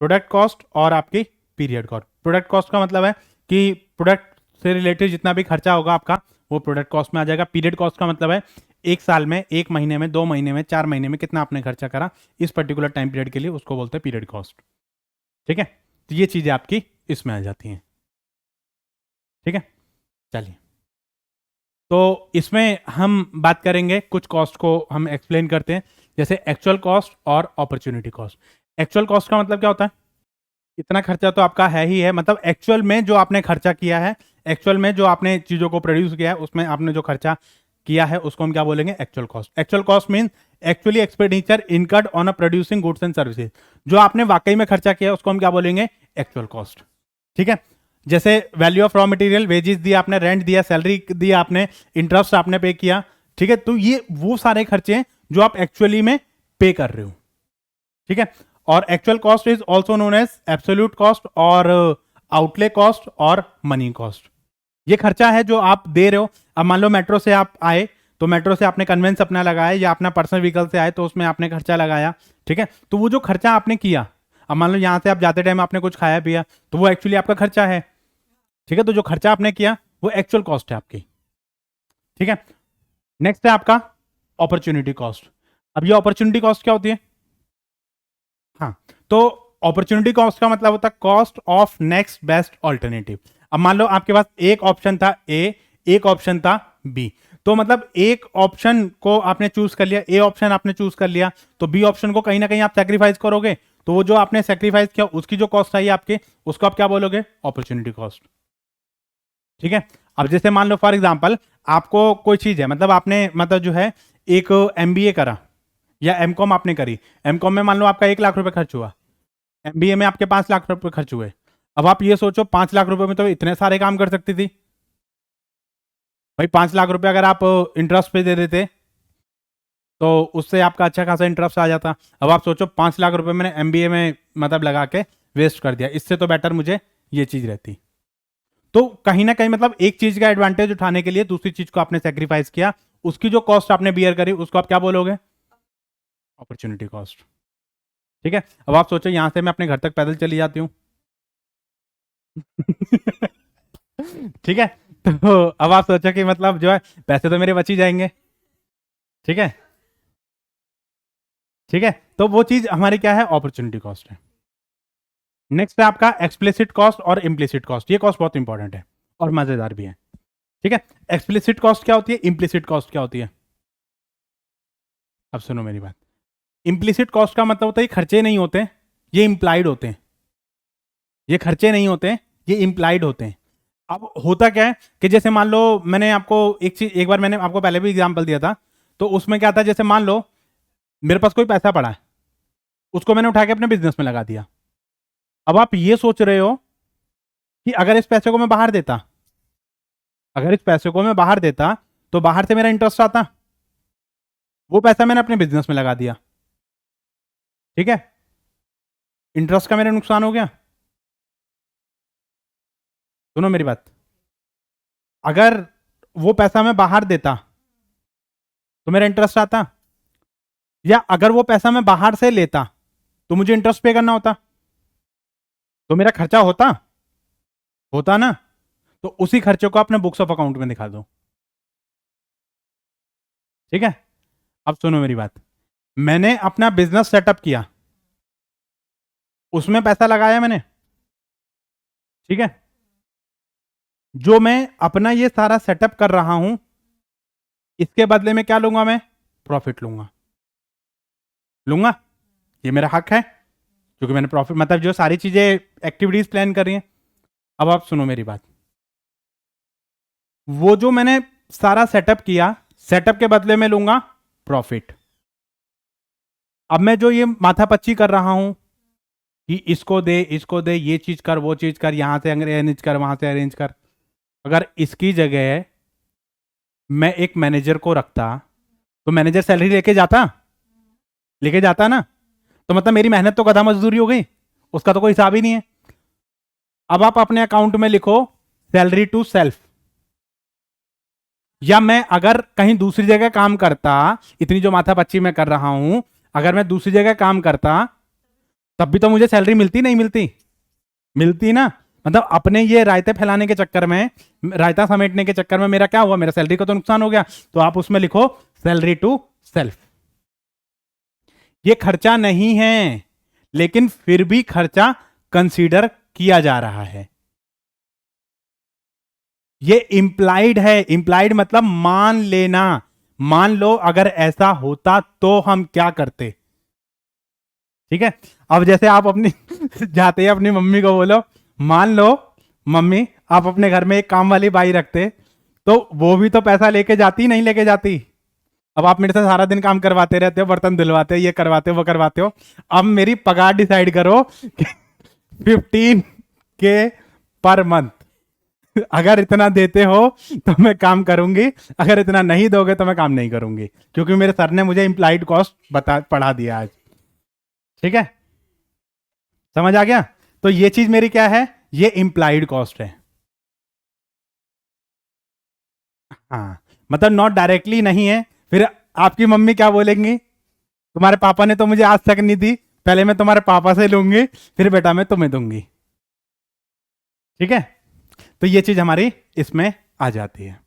प्रोडक्ट कॉस्ट और आपकी पीरियड कॉस्ट। प्रोडक्ट कॉस्ट का मतलब है कि प्रोडक्ट से रिलेटेड जितना भी खर्चा होगा आपका वो प्रोडक्ट कॉस्ट में आ जाएगा। पीरियड कॉस्ट का मतलब है एक साल में, एक महीने में, 2 महीने में, 4 महीने में कितना आपने खर्चा करा इस पर्टिकुलर टाइम पीरियड के लिए, उसको बोलते हैं पीरियड कॉस्ट। ठीक है, तो ये चीजें आपकी इसमें आ जाती हैं। ठीक है, चलिए, तो इसमें हम बात करेंगे कुछ कॉस्ट को हम एक्सप्लेन करते हैं, जैसे एक्चुअल कॉस्ट और अपॉर्चुनिटी कॉस्ट। एक्चुअल कॉस्ट का मतलब क्या होता है? इतना खर्चा तो आपका है ही है, मतलब एक्चुअल में जो आपने खर्चा किया है, एक्चुअल में जो आपने चीजों को प्रोड्यूस किया है उसमें आपने जो खर्चा किया है उसको हम क्या बोलेंगे? Actual cost. Actual cost mean actually expenditure incurred on a producing goods and services. जो आपने वाकई में खर्चा किया है उसको हम क्या बोलेंगे? Actual cost. ठीक है, जैसे value of raw material, wages दिया आपने, रेंट दिया, सैलरी दिया आपने, इंटरेस्ट आपने पे किया। ठीक है, तो ये वो सारे खर्चे हैं जो आप एक्चुअली में पे कर रहे हो। ठीक है, और actual cost is also known as absolute cost और आउटले कॉस्ट और मनी कॉस्ट। ये खर्चा है जो आप दे रहे हो। अब मान लो मेट्रो से आप आए तो मेट्रो से आपने कन्वेंस अपना लगाया, या अपना पर्सनल व्हीकल से आए तो उसमें आपने खर्चा लगाया। ठीक है, तो वो जो खर्चा आपने किया, अब मान लो यहां से आप जाते टाइम आपने कुछ खाया पिया तो वो एक्चुअली आपका खर्चा है। ठीक है, तो जो खर्चा आपने किया वो एक्चुअल कॉस्ट है आपकी। ठीक है, नेक्स्ट है आपका अपॉर्चुनिटी कॉस्ट। अब ये अपॉर्चुनिटी कॉस्ट क्या होती है? हाँ, तो अपॉर्चुनिटी कॉस्ट का मतलब होता है cost of next best alternative. अब मान लो आपके पास एक ऑप्शन था ए, एक ऑप्शन था बी, तो मतलब एक ऑप्शन को आपने चूज कर लिया, ए ऑप्शन आपने चूज कर लिया, तो बी ऑप्शन को कहीं ना कहीं आप सेक्रीफाइस करोगे, तो वो जो आपने सेक्रीफाइस किया उसकी जो कॉस्ट आई आपके, उसको आप क्या बोलोगे? Opportunity cost. ठीक है, अब जैसे मान लो फॉर एग्जांपल आपको कोई चीज है, मतलब आपने मतलब जो है एक एमबीए करा या एमकॉम आपने करी, एमकॉम में मान लो आपका 1 लाख रुपए खर्च हुआ, एमबीए में आपके 5 लाख रुपए खर्च हुए। अब आप ये सोचो 5 लाख रुपए में तो इतने सारे काम कर सकती थी भाई। 5 लाख रुपए अगर आप इंटरेस्ट पे दे देते तो उससे आपका अच्छा खासा इंटरेस्ट आ जाता। अब आप सोचो 5 लाख रुपए मैंने एमबीए में मतलब लगा के वेस्ट कर दिया, इससे तो बेटर मुझे ये चीज रहती। तो कहीं ना कहीं मतलब एक चीज का एडवांटेज उठाने के लिए दूसरी चीज को आपने सेक्रीफाइस किया, उसकी जो कॉस्ट आपने बियर करी उसको आप क्या बोलोगे? Opportunity cost. ठीक है, अब आप सोचो यहां से मैं अपने घर तक पैदल चली जाती हूँ। ठीक है, तो अब आप सोचो कि मतलब जो है पैसे तो मेरे बच ही जाएंगे। ठीक है, ठीक है, तो वो चीज हमारी क्या है? अपॉर्चुनिटी कॉस्ट है। नेक्स्ट है आपका एक्सप्लिसिट कॉस्ट और इम्प्लिसिट कॉस्ट। ये कॉस्ट बहुत इंपॉर्टेंट है और मजेदार भी है। ठीक है, एक्सप्लिसिट कॉस्ट क्या होती है, इम्प्लिसिट कॉस्ट क्या होती है? अब सुनो मेरी बात। इम्प्लिसिट कॉस्ट का मतलब होता है ये खर्चे नहीं होते, ये इंप्लाइड होते हैं। ये खर्चे नहीं होते, ये इंप्लाइड होते हैं। अब होता क्या है कि जैसे मान लो मैंने आपको एक चीज, एक बार मैंने आपको पहले भी एग्जांपल दिया था, तो उसमें क्या था, जैसे मान लो मेरे पास कोई पैसा पड़ा है, उसको मैंने उठा के अपने बिजनेस में लगा दिया। अब आप ये सोच रहे हो कि अगर इस पैसे को मैं बाहर देता, अगर इस पैसे को मैं बाहर देता तो बाहर से मेरा इंटरेस्ट आता, वो पैसा मैंने अपने बिजनेस में लगा दिया। ठीक है, इंटरेस्ट का मेरा नुकसान हो गया। सुनो मेरी बात, अगर वो पैसा मैं बाहर देता तो मेरा इंटरेस्ट आता, या अगर वो पैसा मैं बाहर से लेता तो मुझे इंटरेस्ट पे करना होता, तो मेरा खर्चा होता, होता ना। तो उसी खर्चे को अपने बुक्स ऑफ अकाउंट में दिखा दो। ठीक है, अब सुनो मेरी बात। मैंने अपना बिजनेस सेटअप किया, उसमें पैसा लगाया मैंने। ठीक है, जो मैं अपना ये सारा सेटअप कर रहा हूं, इसके बदले में क्या लूंगा? मैं प्रॉफिट लूंगा, लूंगा। ये मेरा हक है क्योंकि मैंने प्रॉफिट मतलब जो सारी चीजें एक्टिविटीज प्लान कर रही हैं। अब आप सुनो मेरी बात, वो जो मैंने सारा सेटअप किया, सेटअप के बदले में लूंगा प्रॉफिट। अब मैं जो ये माथापच्ची कर रहा हूं कि इसको दे, ये चीज कर, वो चीज कर, यहां से अरेंज कर, वहां से अरेंज कर, अगर इसकी जगह मैं एक मैनेजर को रखता तो मैनेजर सैलरी लेके जाता ना, तो मतलब मेरी मेहनत तो गधा मजदूरी हो गई, उसका तो कोई हिसाब ही नहीं है। अब आप अपने अकाउंट में लिखो सैलरी टू सेल्फ, या मैं अगर कहीं दूसरी जगह काम करता, इतनी जो माथापच्ची मैं कर रहा हूं, अगर मैं दूसरी जगह काम करता तब भी तो मुझे सैलरी मिलती, नहीं मिलती? मिलती ना। मतलब अपने ये रायते फैलाने के चक्कर में, रायता समेटने के चक्कर में मेरा क्या हुआ, मेरा सैलरी का तो नुकसान हो गया। तो आप उसमें लिखो सैलरी टू सेल्फ। ये खर्चा नहीं है, लेकिन फिर भी खर्चा कंसीडर किया जा रहा है। ये इंप्लाइड है। इंप्लाइड मतलब मान लेना। मान लो अगर ऐसा होता तो हम क्या करते। ठीक है। अब जैसे आप अपनी जाते ही अपनी मम्मी को बोलो, मान लो मम्मी आप अपने घर में एक काम वाली बाई रखते, तो वो भी तो पैसा लेके जाती, नहीं लेके जाती? अब आप मेरे से सारा दिन काम करवाते रहते हो, बर्तन धुलवाते हो, ये करवाते हो, वो करवाते हो। अब मेरी पगार डिसाइड करो कि 15K पर मंथ। अगर इतना देते हो तो मैं काम करूंगी, अगर इतना नहीं दोगे तो मैं काम नहीं करूंगी, क्योंकि मेरे सर ने मुझे इंप्लाइड कॉस्ट पढ़ा दिया आज। ठीक है, समझ आ गया? तो ये चीज मेरी क्या है, ये इंप्लाइड कॉस्ट है। हाँ, मतलब नॉट डायरेक्टली नहीं है। फिर आपकी मम्मी क्या बोलेंगी, तुम्हारे पापा ने तो मुझे आज तक नहीं दी, पहले मैं तुम्हारे पापा से लूंगी, फिर बेटा मैं तुम्हें दूंगी। ठीक है, तो ये चीज हमारी इसमें आ जाती है।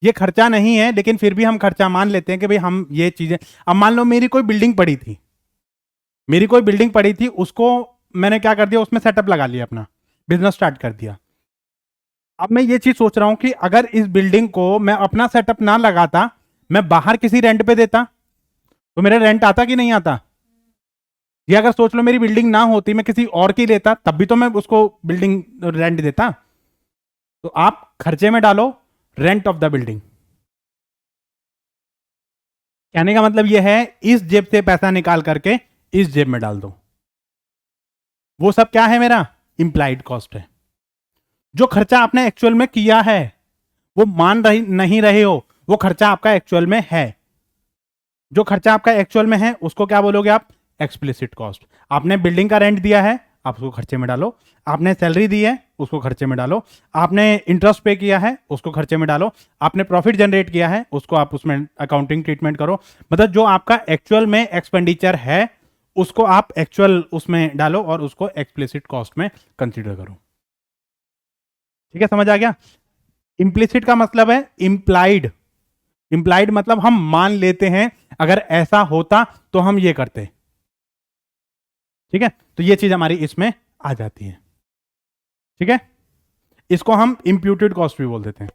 ये खर्चा नहीं है, लेकिन फिर भी हम खर्चा मान लेते हैं कि भाई हम ये चीजें। अब मान लो मेरी कोई बिल्डिंग पड़ी थी, उसको मैंने क्या कर दिया, उसमें सेटअप लगा लिया, अपना बिजनेस स्टार्ट कर दिया। अब मैं ये चीज सोच रहा हूं कि अगर इस बिल्डिंग को मैं अपना सेटअप ना लगाता, मैं बाहर किसी रेंट पे देता, तो मेरा रेंट आता कि नहीं आता? ये अगर सोच लो मेरी बिल्डिंग ना होती, मैं किसी और की लेता, तब भी तो मैं उसको बिल्डिंग रेंट देता। तो आप खर्चे में डालो रेंट ऑफ द बिल्डिंग। कहने का मतलब यह है, इस जेब से पैसा निकाल करके इस जेब में डाल दो। वो सब क्या है, मेरा इंप्लाइड कॉस्ट है। जो खर्चा आपने एक्चुअल में किया है, वो नहीं रहे हो, वो खर्चा आपका एक्चुअल में है। जो खर्चा आपका एक्चुअल में है उसको क्या बोलोगे आप, एक्सप्लिसिट कॉस्ट। आपने बिल्डिंग का रेंट दिया है, आप उसको खर्चे में डालो। आपने सैलरी दी है, उसको खर्चे में डालो। आपने इंटरेस्ट पे किया है, उसको खर्चे में डालो। आपने प्रॉफिट जनरेट किया है, उसको आप उसमें अकाउंटिंग ट्रीटमेंट करो। मतलब जो आपका एक्चुअल में एक्सपेंडिचर है, उसको आप एक्चुअल उसमें डालो और उसको एक्सप्लिसिट कॉस्ट में कंसीडर करो। ठीक है, समझ आ गया? इंप्लिसिट का मतलब है इंप्लाइड। इंप्लाइड मतलब हम मान लेते हैं, अगर ऐसा होता तो हम ये करते। ठीक है, तो ये चीज हमारी इसमें आ जाती है। ठीक है, इसको हम इंप्यूटेड कॉस्ट भी बोल देते हैं।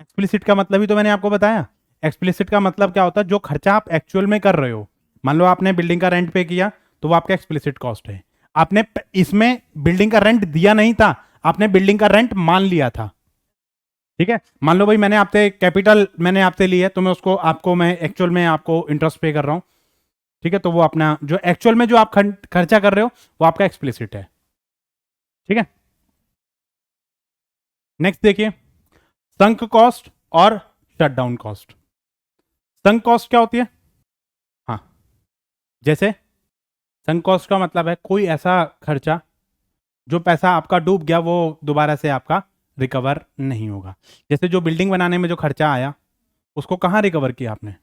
एक्सप्लिसिट का मतलब ही तो मैंने आपको बताया। एक्सप्लिसिट का मतलब क्या होता है, जो खर्चा आप एक्चुअल में कर रहे हो। मान लो आपने बिल्डिंग का रेंट पे किया, तो वो आपका एक्सप्लिसिट कॉस्ट है। आपने इसमें बिल्डिंग का रेंट दिया नहीं था, आपने बिल्डिंग का रेंट मान लिया था। ठीक है, मान लो भाई मैंने आपसे कैपिटल मैंने आपसे ली है, तो मैं उसको आपको मैं एक्चुअल में आपको इंटरेस्ट पे कर रहा हूं। ठीक है, तो वो अपना जो एक्चुअल में जो आप खर्चा कर रहे हो, वो आपका एक्सप्लिसिट है। ठीक है, नेक्स्ट देखिए, संक कॉस्ट और शटडाउन कॉस्ट। संक कॉस्ट क्या होती है? हाँ, जैसे संक कॉस्ट का मतलब है कोई ऐसा खर्चा जो पैसा आपका डूब गया, वो दोबारा से आपका रिकवर नहीं होगा। जैसे जो बिल्डिंग बनाने में जो खर्चा आया, उसको कहाँ रिकवर किया आपने?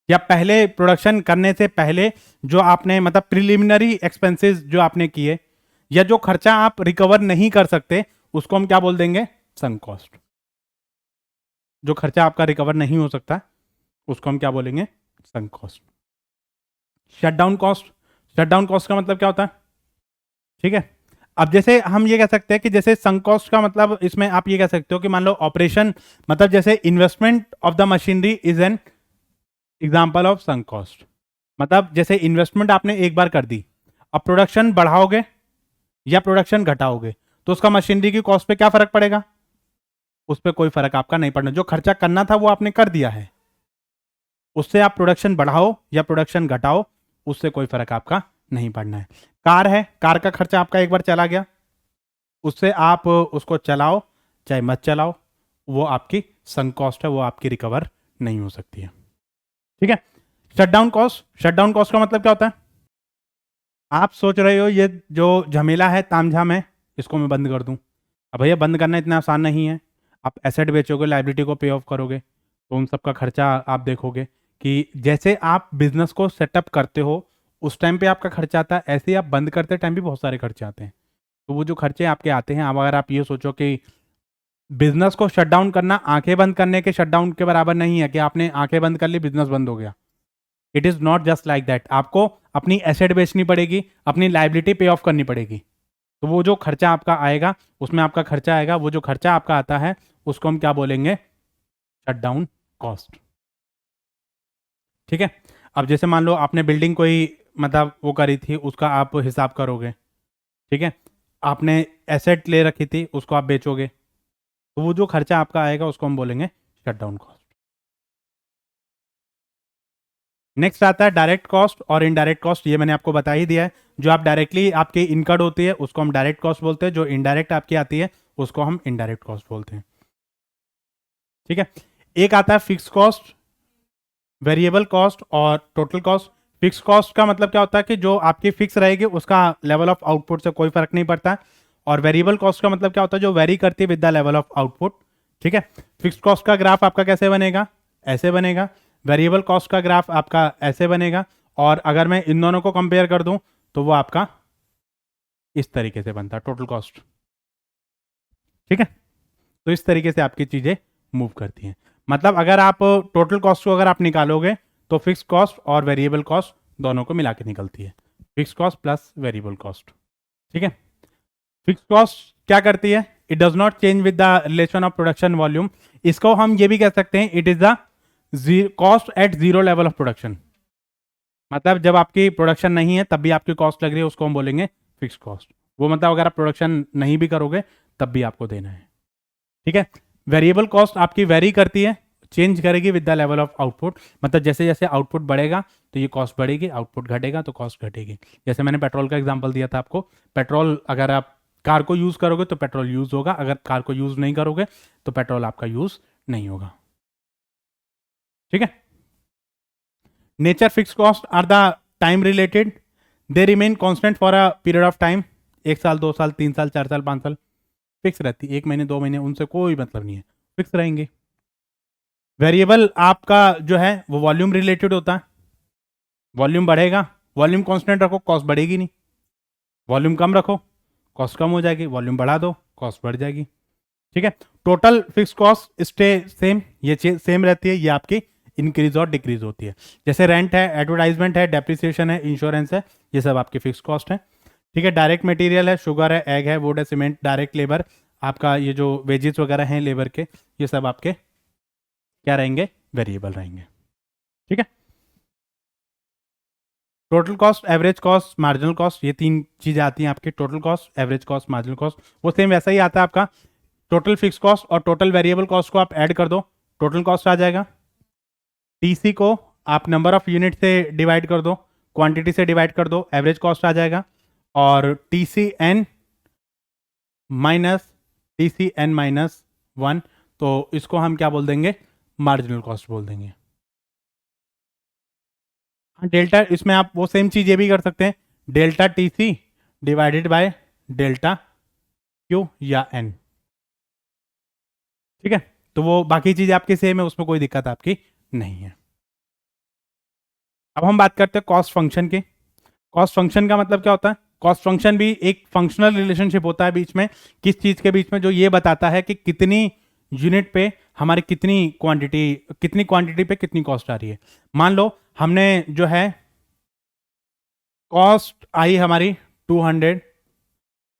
या पहले प्रोडक्शन करने से पहले जो आपने मतलब प्रिलिमिनरी एक्सपेंसेस जो आपने किए, या जो खर्चा आप रिकवर नहीं कर सकते, उसको हम क्या बोल देंगे, संक कॉस्ट। जो खर्चा आपका रिकवर नहीं हो सकता, उसको हम क्या बोलेंगे, sunk cost. Shutdown cost, shutdown cost का मतलब क्या होता है? ठीक है, अब जैसे हम ये कह सकते हैं कि जैसे संक कॉस्ट का मतलब इसमें आप ये कह सकते हो कि मान लो ऑपरेशन, मतलब जैसे investment of the machinery is an example of sunk cost. मतलब जैसे इन्वेस्टमेंट आपने एक बार कर दी, अब प्रोडक्शन बढ़ाओगे या प्रोडक्शन घटाओगे, तो उसका मशीनरी की कॉस्ट पे क्या फर्क पड़ेगा? उस पर कोई फर्क आपका नहीं पड़ना। जो खर्चा करना था वो आपने कर दिया है, उससे आप प्रोडक्शन बढ़ाओ या प्रोडक्शन घटाओ, उससे कोई फर्क आपका नहीं पड़ना है। कार है, कार का खर्चा आपका एक बार चला गया, उससे आप उसको चलाओ चाहे मत चलाओ, वो आपकी संक कॉस्ट है, वो आपकी रिकवर नहीं हो सकती है। ठीक है। शटडाउन कॉस्ट, शटडाउन कॉस्ट का मतलब क्या होता है? आप सोच रहे हो ये जो झमेला है, तामझाम है, इसको मैं बंद कर दूं। अब भैया बंद करना इतना आसान नहीं है। आप एसेट बेचोगे, लाइबिलिटी को पे ऑफ करोगे, तो उन सब का खर्चा आप देखोगे कि जैसे आप बिजनेस को सेटअप करते हो उस टाइम पे आपका खर्चा आता है, ऐसे ही आप बंद करते टाइम भी बहुत सारे खर्चे आते हैं। तो वो जो खर्चे आपके आते हैं, अब अगर आप ये सोचो कि बिजनेस को शटडाउन करना आंखें बंद करने के शटडाउन के बराबर नहीं है कि आपने आंखें बंद कर ली बिजनेस बंद हो गया। It is not just like that. आपको अपनी एसेट बेचनी पड़ेगी, अपनी लाइबिलिटी पे ऑफ करनी पड़ेगी। तो वो जो खर्चा आपका आएगा, उसमें आपका खर्चा आएगा, वो जो खर्चा आपका आता है उसको हम क्या बोलेंगे? Shutdown cost. ठीक है। अब जैसे मान लो आपने बिल्डिंग कोई मतलब वो करी थी, उसका आप हिसाब करोगे। ठीक है। आपने एसेट ले रखी थी, उसको आप बेचोगे, तो वो जो खर्चा आपका आएगा उसको हम बोलेंगे शटडाउन कॉस्ट। नेक्स्ट आता है डायरेक्ट कॉस्ट और इनडायरेक्ट कॉस्ट। ये मैंने आपको बता ही दिया है। जो आप डायरेक्टली आपकी इनकर्ड होती है उसको हम डायरेक्ट कॉस्ट बोलते हैं, जो इनडायरेक्ट आपकी आती है उसको हम इनडायरेक्ट कॉस्ट बोलते हैं। ठीक है। एक आता है फिक्स कॉस्ट, वेरिएबल कॉस्ट और टोटल कॉस्ट। फिक्स कॉस्ट का मतलब क्या होता है कि जो आपकी फिक्स रहेगी उसका लेवल ऑफ आउटपुट से कोई फर्क नहीं पड़ता है। और वेरिएबल कॉस्ट का मतलब क्या होता है? जो वेरी करती है with the level of output. ठीक है। फिक्स कॉस्ट का ग्राफ आपका कैसे बनेगा? ऐसे बनेगा। वेरिएबल कॉस्ट का ग्राफ आपका ऐसे बनेगा। और अगर मैं इन दोनों को कंपेयर कर दूं तो वो आपका इस तरीके से बनता है, टोटल कॉस्ट। ठीक है। तो इस तरीके से आपकी चीजें मूव करती हैं। मतलब अगर आप टोटल कॉस्ट को अगर आप निकालोगे तो फिक्स कॉस्ट और वेरिएबल कॉस्ट दोनों को मिला के निकलती है, fix cost plus variable cost. ठीक है। फिक्स कॉस्ट क्या करती है? It does not change with the relation of production volume. इसको हम ये भी कह सकते हैं, it is the cost at zero level of production. मतलब जब आपकी प्रोडक्शन नहीं है तब भी आपकी कॉस्ट लग रही है, उसको हम बोलेंगे फिक्स कॉस्ट। वो मतलब अगर आप प्रोडक्शन नहीं भी करोगे तब भी आपको देना है। ठीक है। वेरिएबल कॉस्ट आपकी वेरी करती है, चेंज करेगी with the level of output. मतलब जैसे जैसे आउटपुट बढ़ेगा तो ये कॉस्ट बढ़ेगी, आउटपुट घटेगा तो कॉस्ट घटेगी। जैसे मैंने पेट्रोल का एग्जांपल दिया था आपको, पेट्रोल अगर आप कार को यूज करोगे तो पेट्रोल यूज होगा, अगर कार को यूज नहीं करोगे तो पेट्रोल आपका यूज नहीं होगा। ठीक है। Nature fix cost are the time related, they remain constant for a period of time. 1 साल, 2 साल, 3 साल, 4 साल, 5 साल फिक्स रहती है। 1 महीने 2 महीने उनसे कोई मतलब नहीं है, फिक्स रहेंगे। वेरिएबल आपका जो है वो वॉल्यूम रिलेटेड होता है। वॉल्यूम बढ़ेगा, वॉल्यूम कांस्टेंट रखो, कॉस्ट बढ़ेगी नहीं। वॉल्यूम कम रखो, कॉस्ट कम हो जाएगी। वॉल्यूम बढ़ा दो, कॉस्ट बढ़ जाएगी। ठीक है। Total fix cost stay same, ये सेम रहती है, ये आपकी इंक्रीज और डिक्रीज होती है। जैसे रेंट है, एडवर्टाइजमेंट है, डेप्रिसिएशन है, इंश्योरेंस है, ये सब आपकी फिक्स कॉस्ट है। ठीक है। डायरेक्ट मटेरियल है, शुगर है, एग है, वुड है, सीमेंट। डायरेक्ट लेबर आपका ये जो वेजेस वगैरह हैं लेबर के, ये सब आपके क्या रहेंगे? वेरिएबल रहेंगे। ठीक है। Total cost, average cost, marginal cost, ये 3 चीजें आती हैं आपकी। Total cost, average cost, marginal cost. वो सेम वैसा ही आता है आपका। टोटल फिक्स कॉस्ट और टोटल वेरिएबल कॉस्ट को आप ऐड कर दो, टोटल कॉस्ट आ जाएगा। टीसी को आप नंबर ऑफ यूनिट से डिवाइड कर दो, क्वांटिटी से डिवाइड कर दो, एवरेज कॉस्ट आ जाएगा। और TC N minus TC N minus 1, तो इसको हम क्या बोल देंगे? मार्जिनल कॉस्ट बोल देंगे। डेल्टा, इसमें आप वो सेम चीज ये भी कर सकते हैं, delta TC divided by delta Q या एन। ठीक है। तो वो बाकी चीज आपकी सेम है, उसमें कोई दिक्कत आपकी नहीं है। अब हम बात करते हैं कॉस्ट फंक्शन की। कॉस्ट फंक्शन का मतलब क्या होता है? कॉस्ट फंक्शन भी एक फंक्शनल रिलेशनशिप होता है बीच में, किस चीज के बीच में, जो ये बताता है कि कितनी यूनिट पे हमारी कितनी क्वांटिटी पे कितनी कॉस्ट आ रही है। मान लो हमने जो है कॉस्ट आई हमारी 200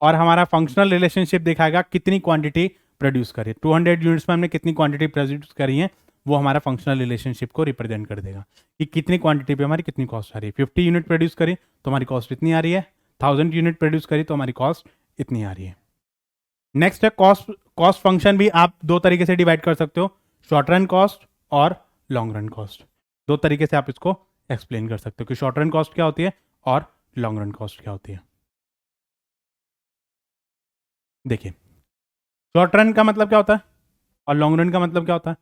और हमारा फंक्शनल रिलेशनशिप दिखाएगा कितनी क्वांटिटी प्रोड्यूस करी। 200 यूनिट्स में हमने कितनी क्वांटिटी प्रोड्यूस करी है, वो हमारा फंक्शनल रिलेशनशिप को रिप्रेजेंट कर देगा कि कितनी क्वांटिटी पे हमारी कितनी कॉस्ट आ रही है। 50 यूनिट प्रोड्यूस करी तो हमारी कॉस्ट इतनी आ रही है, 1000 यूनिट प्रोड्यूस करी तो हमारी कॉस्ट इतनी आ रही है। नेक्स्ट है कॉस्ट कॉस्ट फंक्शन भी आप दो तरीके से डिवाइड कर सकते हो, शॉर्ट रन कॉस्ट और लॉन्ग रन कॉस्ट। दो तरीके से आप इसको एक्सप्लेन कर सकते हो कि शॉर्ट रन कॉस्ट क्या होती है और लॉन्ग रन कॉस्ट क्या होती है। देखिए, शॉर्ट रन का मतलब क्या होता है और लॉन्ग रन का मतलब क्या होता है।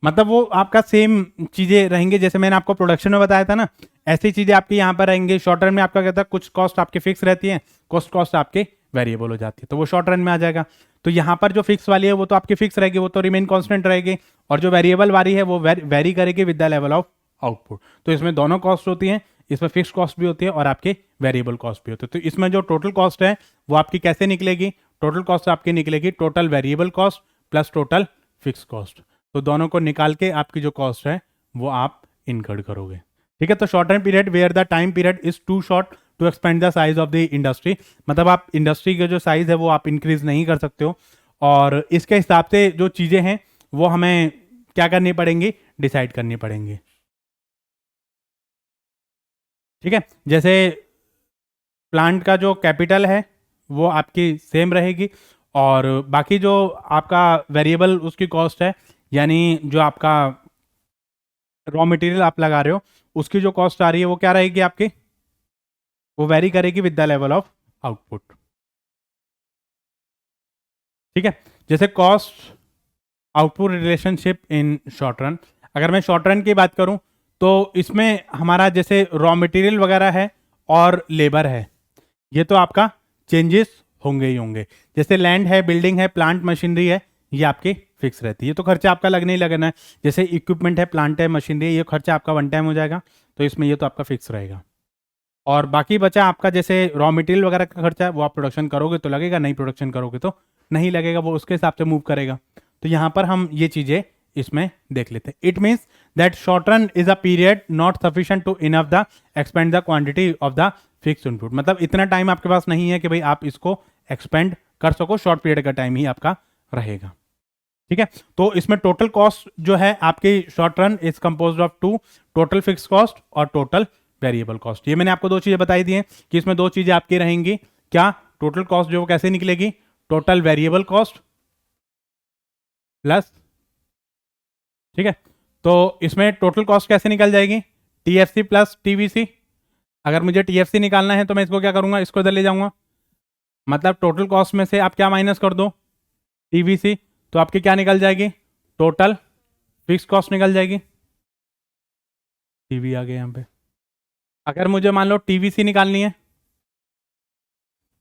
मतलब वो आपका सेम चीजें रहेंगे, जैसे मैंने आपको प्रोडक्शन में बताया था ना, ऐसी चीजें आपकी यहाँ पर रहेंगी। शॉर्ट रन में आपका कहता है कुछ कॉस्ट आपके फिक्स रहती है, कुछ कॉस्ट आपके वेरिएबल हो जाती है, तो वो शॉर्ट रन में आ जाएगा। तो यहाँ पर जो फिक्स वाली है वो तो आपकी फिक्स रहेगी, वो तो रिमेन कांस्टेंट रहेगी, और जो वेरिएबल वाली है वो वेरी करेगी with the level of output. तो इसमें दोनों कॉस्ट होती हैं, इसमें फिक्स कॉस्ट भी होती है और आपके वेरिएबल कॉस्ट भी होते हैं। तो इसमें जो टोटल कॉस्ट है वो आपकी कैसे निकलेगी, टोटल कॉस्ट आपकी निकलेगी total variable cost plus total fix cost. तो दोनों को निकाल के आपकी जो कॉस्ट है वो आप इनकर्ड करोगे। ठीक है, तो short term period where the time period is too short to expand the size of the industry, मतलब आप इंडस्ट्री के जो साइज है वो आप इंक्रीज नहीं कर सकते हो, और इसके हिसाब से जो चीजें हैं वो हमें क्या करनी पड़ेंगी, डिसाइड करनी पड़ेंगी। ठीक है, जैसे प्लांट का जो कैपिटल है वो आपकी सेम रहेगी, और बाकी जो आपका वेरिएबल उसकी कॉस्ट है, यानी जो आपका रॉ मटेरियल आप लगा रहे हो उसकी जो कॉस्ट आ रही है वो क्या रहेगी आपकी, वो वेरी करेगी with the level of output. ठीक है, जैसे cost output relationship in short run, अगर मैं शॉर्ट रन की बात करूं तो इसमें हमारा जैसे रॉ मटेरियल वगैरह है और लेबर है, ये तो आपका चेंजेस होंगे ही होंगे। जैसे लैंड है, बिल्डिंग है, प्लांट मशीनरी है, ये आपके फिक्स रहती है, ये तो खर्चा आपका लगने ही लगना है। जैसे इक्विपमेंट है, प्लांट है, मशीनरी है, ये खर्चा आपका वन टाइम हो जाएगा, तो इसमें ये तो आपका फिक्स रहेगा। और बाकी बचा आपका जैसे रॉ मटेरियल वगैरह का खर्चा है, वो आप प्रोडक्शन करोगे तो लगेगा, नहीं प्रोडक्शन करोगे तो नहीं लगेगा, वो उसके हिसाब से मूव करेगा। तो यहाँ पर हम ये चीज़ें इसमें देख लेते हैं। It means that short run is a period not sufficient to enough the expand the quantity of the fix input, मतलब इतना टाइम आपके पास नहीं है कि भाई आप इसको एक्सपेंड कर सको, शॉर्ट पीरियड का टाइम ही आपका रहेगा। ठीक है, तो इसमें टोटल कॉस्ट जो है आपकी short run is composed of two, total fix cost और टोटल वेरिएबल कॉस्ट। ये मैंने आपको दो चीजें बताई दी हैं कि इसमें दो चीजें आपकी रहेंगी, क्या, टोटल कॉस्ट जो कैसे निकलेगी, टोटल वेरिएबल कॉस्ट प्लस, ठीक है, तो इसमें टोटल कॉस्ट कैसे निकल जाएगी, टीएफसी प्लस टीवीसी। अगर मुझे टीएफसी निकालना है तो मैं इसको क्या करूंगा, इसको इधर ले जाऊंगा, मतलब टोटल कॉस्ट में से आप क्या माइनस कर दो, टीवीसी, तो आपकी क्या निकल जाएगी, टोटल फिक्स कॉस्ट निकल जाएगी। टीवी आ गया यहां पे। अगर मुझे मान लो टीवीसी निकालनी है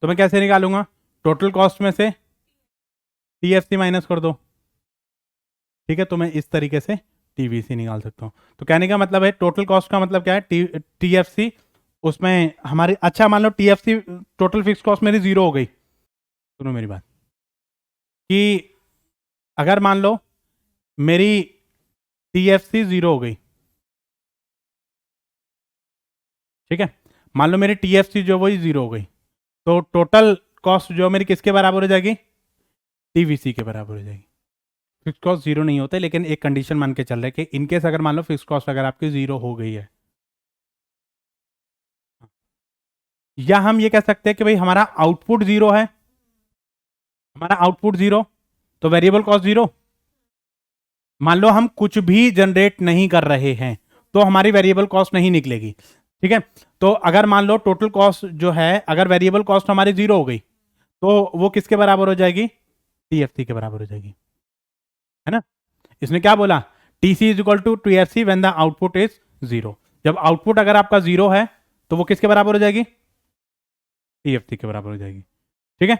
तो मैं कैसे निकालूंगा, टोटल कॉस्ट में से टीएफसी माइनस कर दो। ठीक है, तो मैं इस तरीके से टीवीसी निकाल सकता हूं। तो कहने का मतलब है टोटल कॉस्ट का मतलब क्या है, टीएफसी उसमें हमारी, अच्छा मान लो टीएफसी टोटल फिक्स कॉस्ट मेरी जीरो हो गई, सुनो मेरी बात, कि अगर मान लो मेरी टीएफसी जीरो हो गई, ठीक है, मान लो मेरी टीएफसी जो वही जीरो हो गई, तो टोटल कॉस्ट जो मेरी किसके बराबर हो जाएगी, टीवीसी के बराबर हो जाएगी। फिक्स कॉस्ट जीरो नहीं होते, लेकिन एक कंडीशन मान के चल रहे कि इनकेस अगर मान लो फिक्स कॉस्ट अगर आपकी जीरो हो गई है, या हम ये कह सकते हैं कि भाई हमारा आउटपुट जीरो है, हमारा आउटपुट जीरो तो वेरिएबल कॉस्ट जीरो। मान लो हम कुछ भी जनरेट नहीं कर रहे हैं तो हमारी वेरिएबल कॉस्ट नहीं निकलेगी। ठीक है, तो अगर मान लो टोटल कॉस्ट जो है, अगर वेरिएबल कॉस्ट हमारी जीरो हो गई तो वो किसके बराबर हो जाएगी, टीएफसी के बराबर हो जाएगी, है ना। इसने क्या बोला, TC is equal to TFC when the output is zero. जब आउटपुट अगर आपका जीरो है तो वो किसके बराबर हो जाएगी, टीएफसी के बराबर हो जाएगी। ठीक है,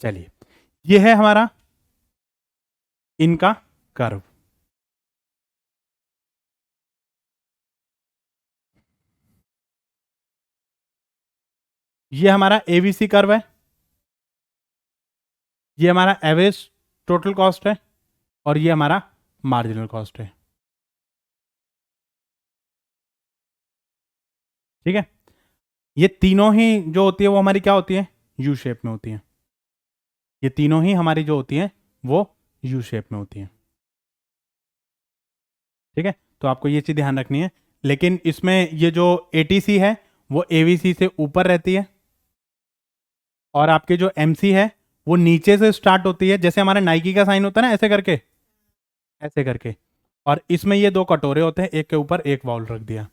चलिए, ये है हमारा इनका कर्व। ये हमारा एबीसी कर्व है, ये हमारा एवरेज टोटल कॉस्ट है, और ये हमारा मार्जिनल कॉस्ट है। ठीक है, ये तीनों ही जो होती है वो हमारी क्या होती है, यू शेप में होती है। ये तीनों ही हमारी जो होती है वो यू शेप में होती है। ठीक है, तो आपको ये चीज ध्यान रखनी है, लेकिन इसमें ये जो एटीसी है वो एवीसी से ऊपर रहती है, और आपके जो MC है वो नीचे से स्टार्ट होती है, जैसे हमारा नाइकी का साइन होता है ना, ऐसे करके, ऐसे करके। और इसमें ये दो कटोरे होते हैं, एक के ऊपर एक बाउल रख दिया।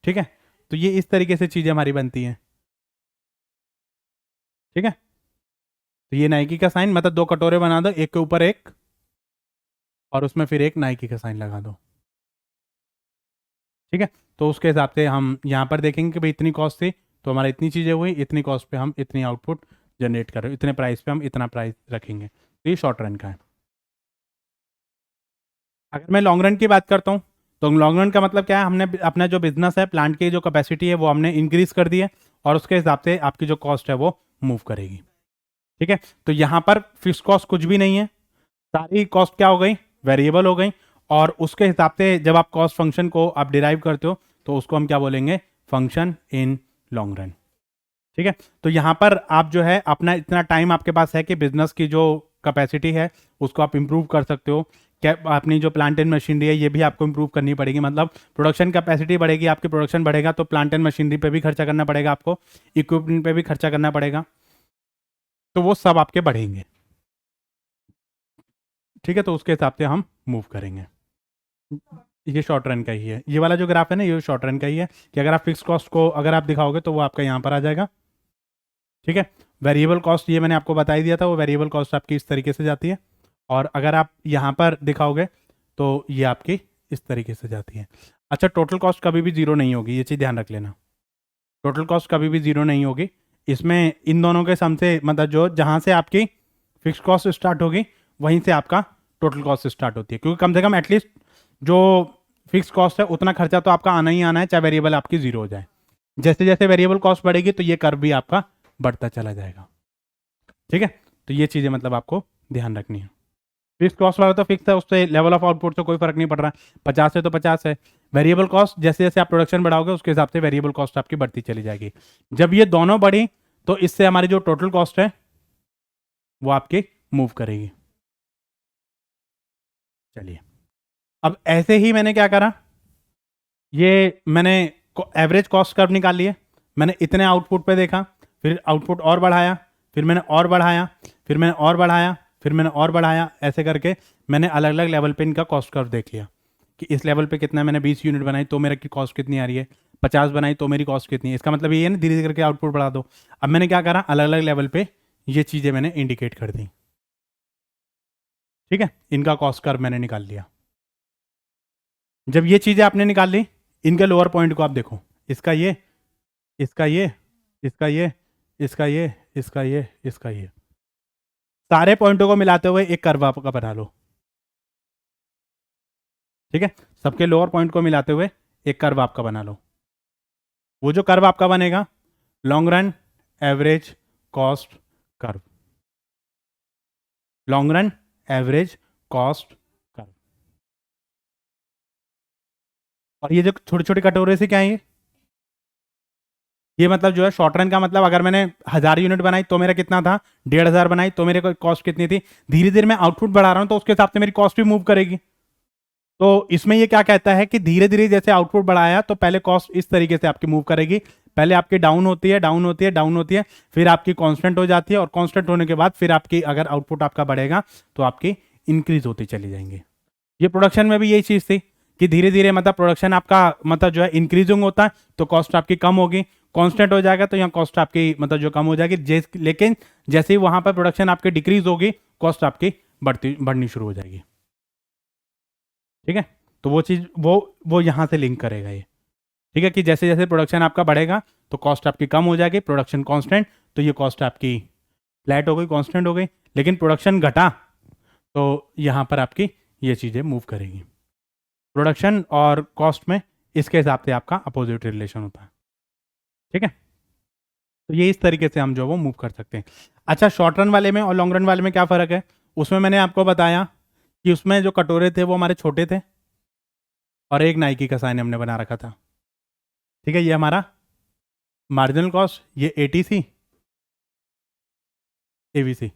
ठीक है, तो ये इस तरीके से चीजें हमारी बनती हैं। ठीक है, तो ये नाइकी का साइन, मतलब दो कटोरे बना दो, एक के ऊपर एक, और उसमें फिर एक नाइकी का साइन लगा दो। ठीक है, तो उसके हिसाब से हम यहाँ पर देखेंगे कि भाई इतनी कॉस्ट थी तो हमारा इतनी चीज़ें हुई, इतनी कॉस्ट पे हम इतनी आउटपुट जनरेट कर रहे हो, इतने प्राइस पे हम इतना प्राइस रखेंगे। तो ये शॉर्ट रन का है। अगर मैं लॉन्ग रन की बात करता हूँ, तो लॉन्ग रन का मतलब क्या है, हमने अपना जो बिजनेस है, प्लांट की जो कैपेसिटी है वो हमने इंक्रीज कर दी है, और उसके हिसाब से आपकी जो कॉस्ट है वो मूव करेगी। ठीक है, तो यहाँ पर फिक्स कॉस्ट कुछ भी नहीं है, सारी कॉस्ट क्या हो गई, वेरिएबल हो गई। और उसके हिसाब से जब आप कॉस्ट फंक्शन को आप डिराइव करते हो तो उसको हम क्या बोलेंगे, फंक्शन इन लॉन्ग रन। ठीक है, तो यहाँ पर आप जो है अपना इतना टाइम आपके पास है कि बिजनेस की जो कैपेसिटी है उसको आप इंप्रूव कर सकते हो। क्या अपनी जो प्लांट एंड मशीनरी है ये भी आपको इंप्रूव करनी पड़ेगी, मतलब प्रोडक्शन कैपेसिटी बढ़ेगी, आपकी प्रोडक्शन बढ़ेगा तो प्लांट एंड मशीनरी पे भी खर्चा करना पड़ेगा आपको, इक्विपमेंट पे भी खर्चा करना पड़ेगा, तो वो सब आपके बढ़ेंगे। ठीक है, तो उसके हिसाब से हम मूव करेंगे। ये शॉर्ट रन का ही है, ये वाला जो ग्राफ है ना, ये शॉर्ट रन का ही है, कि अगर आप फिक्स कॉस्ट को अगर आप दिखाओगे तो वो आपका यहाँ पर आ जाएगा। ठीक है, वेरिएबल कॉस्ट ये मैंने आपको बता ही दिया था, वो वेरिएबल कॉस्ट आपकी इस तरीके से जाती है, और अगर आप यहाँ पर दिखाओगे तो ये आपकी इस तरीके से जाती है। अच्छा, टोटल कॉस्ट कभी भी जीरो नहीं होगी, ये चीज़ ध्यान रख लेना, टोटल कॉस्ट कभी भी जीरो नहीं होगी। इसमें इन दोनों के सम से, मतलब जो जहाँ से आपकी फिक्स कॉस्ट स्टार्ट होगी वहीं से आपका टोटल कॉस्ट स्टार्ट होती है, क्योंकि कम से कम एटलीस्ट जो फिक्स कॉस्ट है उतना खर्चा तो आपका आना ही आना है, चाहे वेरिएबल आपकी जीरो हो जाए। जैसे जैसे वेरिएबल कॉस्ट बढ़ेगी तो ये कर्व भी आपका बढ़ता चला जाएगा। ठीक है, तो ये चीज़ें मतलब आपको ध्यान रखनी है। फिक्स कॉस्ट वाला तो फिक्स है, उससे लेवल ऑफ आउटपुट से कोई फर्क नहीं पड़ रहा है, 50 है तो 50 है। वेरिएबल कॉस्ट जैसे जैसे आप प्रोडक्शन बढ़ाओगे उसके हिसाब से वेरिएबल कॉस्ट आपकी बढ़ती चली जाएगी। जब ये दोनों बढ़ी तो इससे हमारी जो टोटल कॉस्ट है वो आपकी मूव करेगी। चलिए, अब ऐसे ही मैंने क्या करा, ये मैंने एवरेज कॉस्ट कर्व निकाल लिए, मैंने इतने आउटपुट पे देखा, फिर आउटपुट और बढ़ाया, फिर मैंने और बढ़ाया, फिर मैंने और बढ़ाया, फिर मैंने और बढ़ाया, ऐसे करके मैंने अलग अलग लेवल पे इनका कॉस्ट कर्व देख लिया कि इस लेवल पे कितना, मैंने 20 यूनिट बनाई तो मेरा की कॉस्ट कितनी आ रही है, 50 बनाई तो मेरी कॉस्ट कितनी है। इसका मतलब ये है ना, धीरे धीरे करके आउटपुट बढ़ा दो। अब मैंने क्या करा, अलग अलग लेवल पे ये चीज़ें मैंने इंडिकेट कर दी। ठीक है, इनका कॉस्ट कर्व मैंने निकाल लिया। जब ये चीज़ें आपने निकाल ली, इनके लोअर पॉइंट को आप देखो, इसका ये, इसका ये, इसका ये, इसका ये, इसका ये, इसका ये, सारे पॉइंटों को मिलाते हुए एक कर्व आपका बना लो। ठीक है, सबके लोअर पॉइंट को मिलाते हुए एक कर्व आपका बना लो। वो जो कर्व आपका बनेगा, long run average cost curve, long run average cost curve. और ये जो छोटे छोटे कटोरे से क्या है, ये मतलब जो है शॉर्ट रन का मतलब, अगर मैंने 1000 यूनिट बनाई तो मेरा कितना था, 1500 बनाई तो मेरे को कॉस्ट कितनी थी। धीरे धीरे मैं आउटपुट बढ़ा रहा हूं तो उसके हिसाब से मेरी कॉस्ट भी मूव करेगी। तो इसमें ये क्या कहता है कि धीरे धीरे जैसे आउटपुट बढ़ाया तो पहले कॉस्ट इस तरीके से आपकी मूव करेगी, पहले आपकी डाउन होती है, डाउन होती है, डाउन होती है, फिर आपकी कांस्टेंट हो जाती है, और कांस्टेंट होने के बाद फिर आपकी अगर आउटपुट आपका बढ़ेगा तो आपकी इंक्रीज होती चली जाएंगी। ये प्रोडक्शन में भी यही चीज़ थी कि धीरे धीरे मतलब प्रोडक्शन आपका मतलब जो है इंक्रीजिंग होता है तो कॉस्ट आपकी कम होगी, कांस्टेंट हो जाएगा तो यहाँ कॉस्ट आपकी मतलब जो कम हो जाएगी, लेकिन जैसे ही वहां पर प्रोडक्शन आपकी डिक्रीज होगी कॉस्ट आपकी बढ़नी शुरू हो जाएगी। ठीक है, तो वो चीज़ वो यहाँ से लिंक करेगा ये। ठीक है, कि जैसे जैसे प्रोडक्शन आपका बढ़ेगा तो कॉस्ट आपकी कम हो जाएगी, प्रोडक्शन कांस्टेंट तो ये कॉस्ट आपकी फ्लैट हो गई, कांस्टेंट हो गई, लेकिन प्रोडक्शन घटा तो यहाँ पर आपकी ये चीज़ें मूव करेगी। प्रोडक्शन और कॉस्ट में इसके हिसाब से आपका अपोजिट रिलेशन होता है। ठीक है, तो ये इस तरीके से हम जो वो मूव कर सकते हैं। अच्छा, शॉर्ट रन वाले में और लॉन्ग रन वाले में क्या फ़र्क है, उसमें मैंने आपको बताया कि उसमें जो कटोरे थे वो हमारे छोटे थे और एक नाइकी का साइन हमने बना रखा था। ठीक है, ये हमारा मार्जिनल कॉस्ट, ये ATC ABC।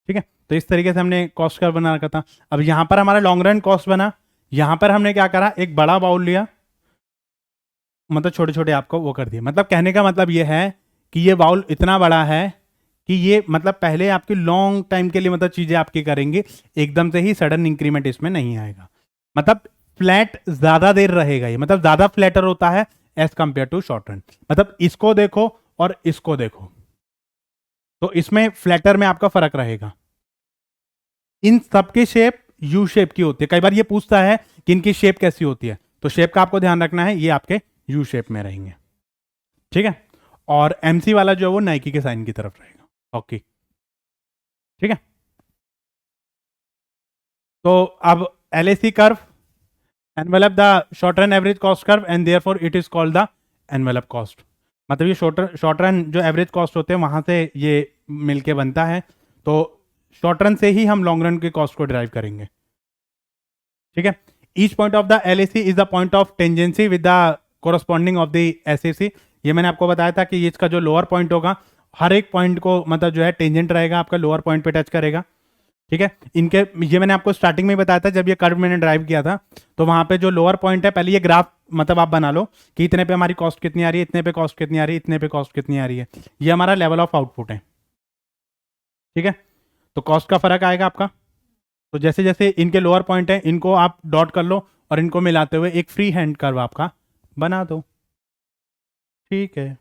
ठीक है, तो इस तरीके से हमने कॉस्ट कर्व बना रखा था। अब यहाँ पर हमारा लॉन्ग रन कॉस्ट बना, यहाँ पर हमने क्या करा, एक बड़ा बाउल लिया, मतलब छोटे छोटे आपको वो कर दिया। मतलब कहने का मतलब ये है कि ये बाउल इतना बड़ा है कि ये मतलब पहले आपकी लॉन्ग टाइम के लिए मतलब चीजें आपकी करेंगे, एकदम से ही सडन इंक्रीमेंट इसमें नहीं आएगा। मतलब फ्लैट ज्यादा देर रहेगा, ये मतलब ज्यादा फ्लैटर होता है as compare to short run. मतलब इसको देखो और इसको देखो, तो इसमें फ्लैटर में आपका फर्क रहेगा। इन सबकी शेप यू शेप की होती है। कई बार ये पूछता है कि इनकी शेप कैसी होती है, तो शेप का आपको ध्यान रखना है, ये आपके यू शेप में रहेंगे, ठीक है। और एमसी वाला जो है वो नाइकी के साइन की तरफ रहेगा। ओके, ठीक है। तो अब LAC curve envelope the short run average cost curve and therefore it is called the envelope cost. मतलब ये शॉर्ट रन जो एवरेज कॉस्ट होते हैं वहां से ये मिलके बनता है, तो शॉर्ट रन से ही हम लॉन्ग रन की कॉस्ट को ड्राइव करेंगे, ठीक है। Each point of the LAC is the point of tangency with the corresponding of the SSC. ये मैंने आपको बताया था कि इसका जो लोअर पॉइंट होगा, हर एक पॉइंट को मतलब जो है टेंजेंट रहेगा, आपका लोअर पॉइंट पे टच करेगा, ठीक है। इनके ये मैंने आपको स्टार्टिंग में बताया था, जब ये कर्व मैंने ड्राइव किया था, तो वहां पे जो लोअर पॉइंट है, पहले ये ग्राफ मतलब आप बना लो कि इतने पे हमारी कॉस्ट कितनी आ रही है, इतने पे कॉस्ट कितनी आ रही है, इतने पे कॉस्ट कितनी आ रही है। ये हमारा लेवल ऑफ आउटपुट है, ठीक है। तो कॉस्ट का फर्क आएगा आपका। तो जैसे जैसे इनके लोअर पॉइंट है, इनको आप डॉट कर लो और इनको मिलाते हुए एक फ्री हैंड कर्व आपका बना दो, ठीक है,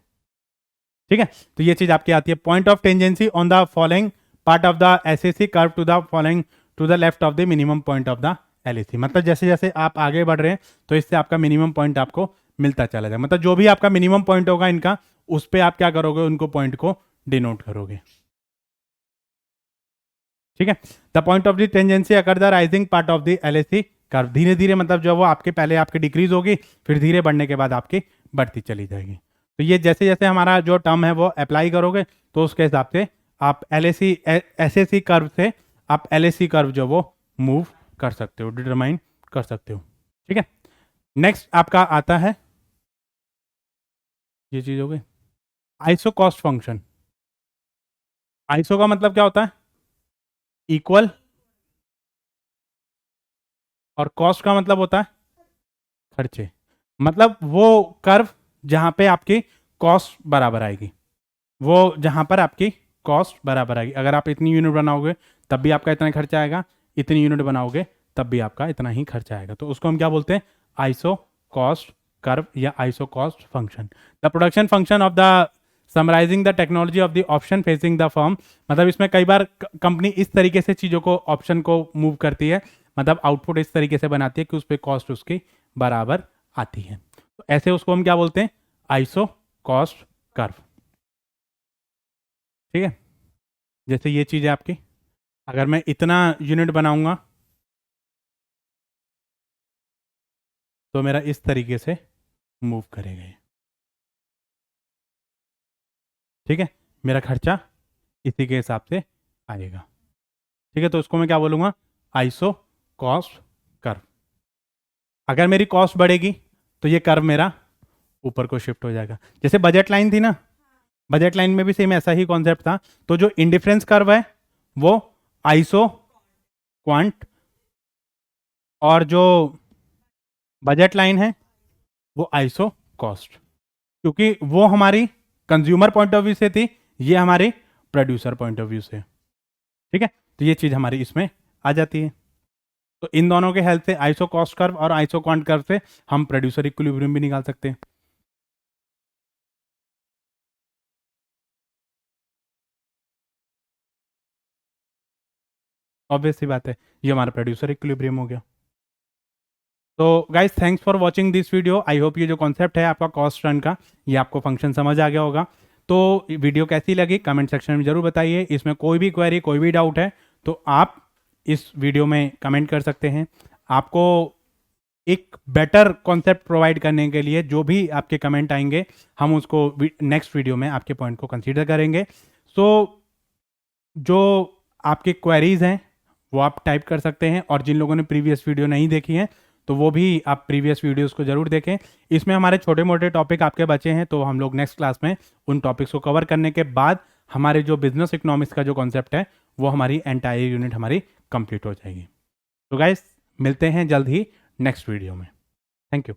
ठीक है। तो ये चीज आपकी आती है, point of tangency on the following part of the SAC curve to the following to the left of the minimum point of the LAC. मतलब जैसे जैसे आप आगे बढ़ रहे हैं, तो इससे आपका मिनिमम पॉइंट आपको मिलता चला जाएगा। मतलब जो भी आपका मिनिमम पॉइंट होगा इनका, उस पर आप क्या करोगे, उनको पॉइंट को डिनोट करोगे, ठीक है। The point of the tangency occur the rising part of the LAC curve. धीरे धीरे मतलब जो वो आपके पहले आपकी डिक्रीज होगी, फिर धीरे बढ़ने के बाद आपकी बढ़ती चली जाएगी। तो ये जैसे जैसे हमारा जो टर्म है वो अप्लाई करोगे, तो उसके हिसाब से आप एलएसी एसएसी कर्व से आप एलएसी कर्व जो वो मूव कर सकते हो, डिटरमाइन कर सकते हो, ठीक है। नेक्स्ट आपका आता है, ये चीज हो गई आइसो कॉस्ट फंक्शन। आइसो का मतलब क्या होता है, इक्वल, और कॉस्ट का मतलब होता है खर्चे। मतलब वो कर्व जहां पे आपकी कॉस्ट बराबर आएगी, वो जहां पर आपकी कॉस्ट बराबर आएगी। अगर आप इतनी यूनिट बनाओगे तब भी आपका इतना खर्चा आएगा, इतनी यूनिट बनाओगे तब भी आपका इतना ही खर्चा आएगा। तो उसको हम क्या बोलते हैं, आइसो कॉस्ट कर्व या iso cost function. The production function of the summarizing the technology of the option facing the firm. मतलब इसमें कई बार कंपनी इस तरीके से चीज़ों को ऑप्शन को मूव करती है, मतलब आउटपुट इस तरीके से बनाती है कि उस पर कॉस्ट उसकी बराबर आती है। तो ऐसे उसको हम क्या बोलते हैं, आइसो कॉस्ट कर्व, ठीक है। जैसे ये चीज़ है आपकी, अगर मैं इतना यूनिट बनाऊंगा तो मेरा इस तरीके से मूव करेगा ये, ठीक है। मेरा खर्चा इसी के हिसाब से आएगा, ठीक है। तो उसको मैं क्या बोलूंगा, आइसो कॉस्ट कर्व। अगर मेरी कॉस्ट बढ़ेगी तो ये कर्व मेरा ऊपर को शिफ्ट हो जाएगा। जैसे बजट लाइन थी ना, बजट लाइन में भी सेम ऐसा ही कॉन्सेप्ट था। तो जो इंडिफरेंस कर्व है वो आइसो क्वांट, और जो बजट लाइन है वो आइसो कॉस्ट, क्योंकि वो हमारी कंज्यूमर पॉइंट ऑफ व्यू से थी, ये हमारे प्रोड्यूसर पॉइंट ऑफ व्यू से, ठीक है। तो ये चीज हमारी इसमें आ जाती है। तो इन दोनों के हेल्प से, आइसो कॉस्ट कर्व और आइसो क्वांट कर्व से, हम प्रोड्यूसर इक्विलिब्रियम भी निकाल सकते हैं। ऑब्वियस सी बात है, ये हमारा प्रोड्यूसर इक्विलिब्रियम हो गया। तो guys thanks for watching this video. I hope ये जो कॉन्सेप्ट है आपका कॉस्ट रन का, ये आपको फंक्शन समझ आ गया होगा। तो वीडियो कैसी लगी कमेंट सेक्शन में जरूर बताइए। इसमें कोई भी क्वेरी, कोई भी डाउट है तो आप इस वीडियो में कमेंट कर सकते हैं। आपको एक बेटर कॉन्सेप्ट प्रोवाइड करने के लिए जो भी आपके कमेंट आएंगे, हम उसको नेक्स्ट वीडियो में आपके पॉइंट को कंसीडर करेंगे। सो जो आपकी क्वेरीज हैं वो आप टाइप कर सकते हैं, और जिन लोगों ने प्रीवियस वीडियो नहीं देखी है तो वो भी आप प्रीवियस वीडियोस को जरूर देखें। इसमें हमारे छोटे मोटे टॉपिक आपके बचे हैं, तो हम लोग नेक्स्ट क्लास में उन टॉपिक्स को कवर करने के बाद हमारे जो बिजनेस इकोनॉमिक्स का जो कॉन्सेप्ट है वो हमारी एंटायर यूनिट हमारी कंप्लीट हो जाएगी। तो गाइस मिलते हैं जल्द ही नेक्स्ट वीडियो में। Thank you.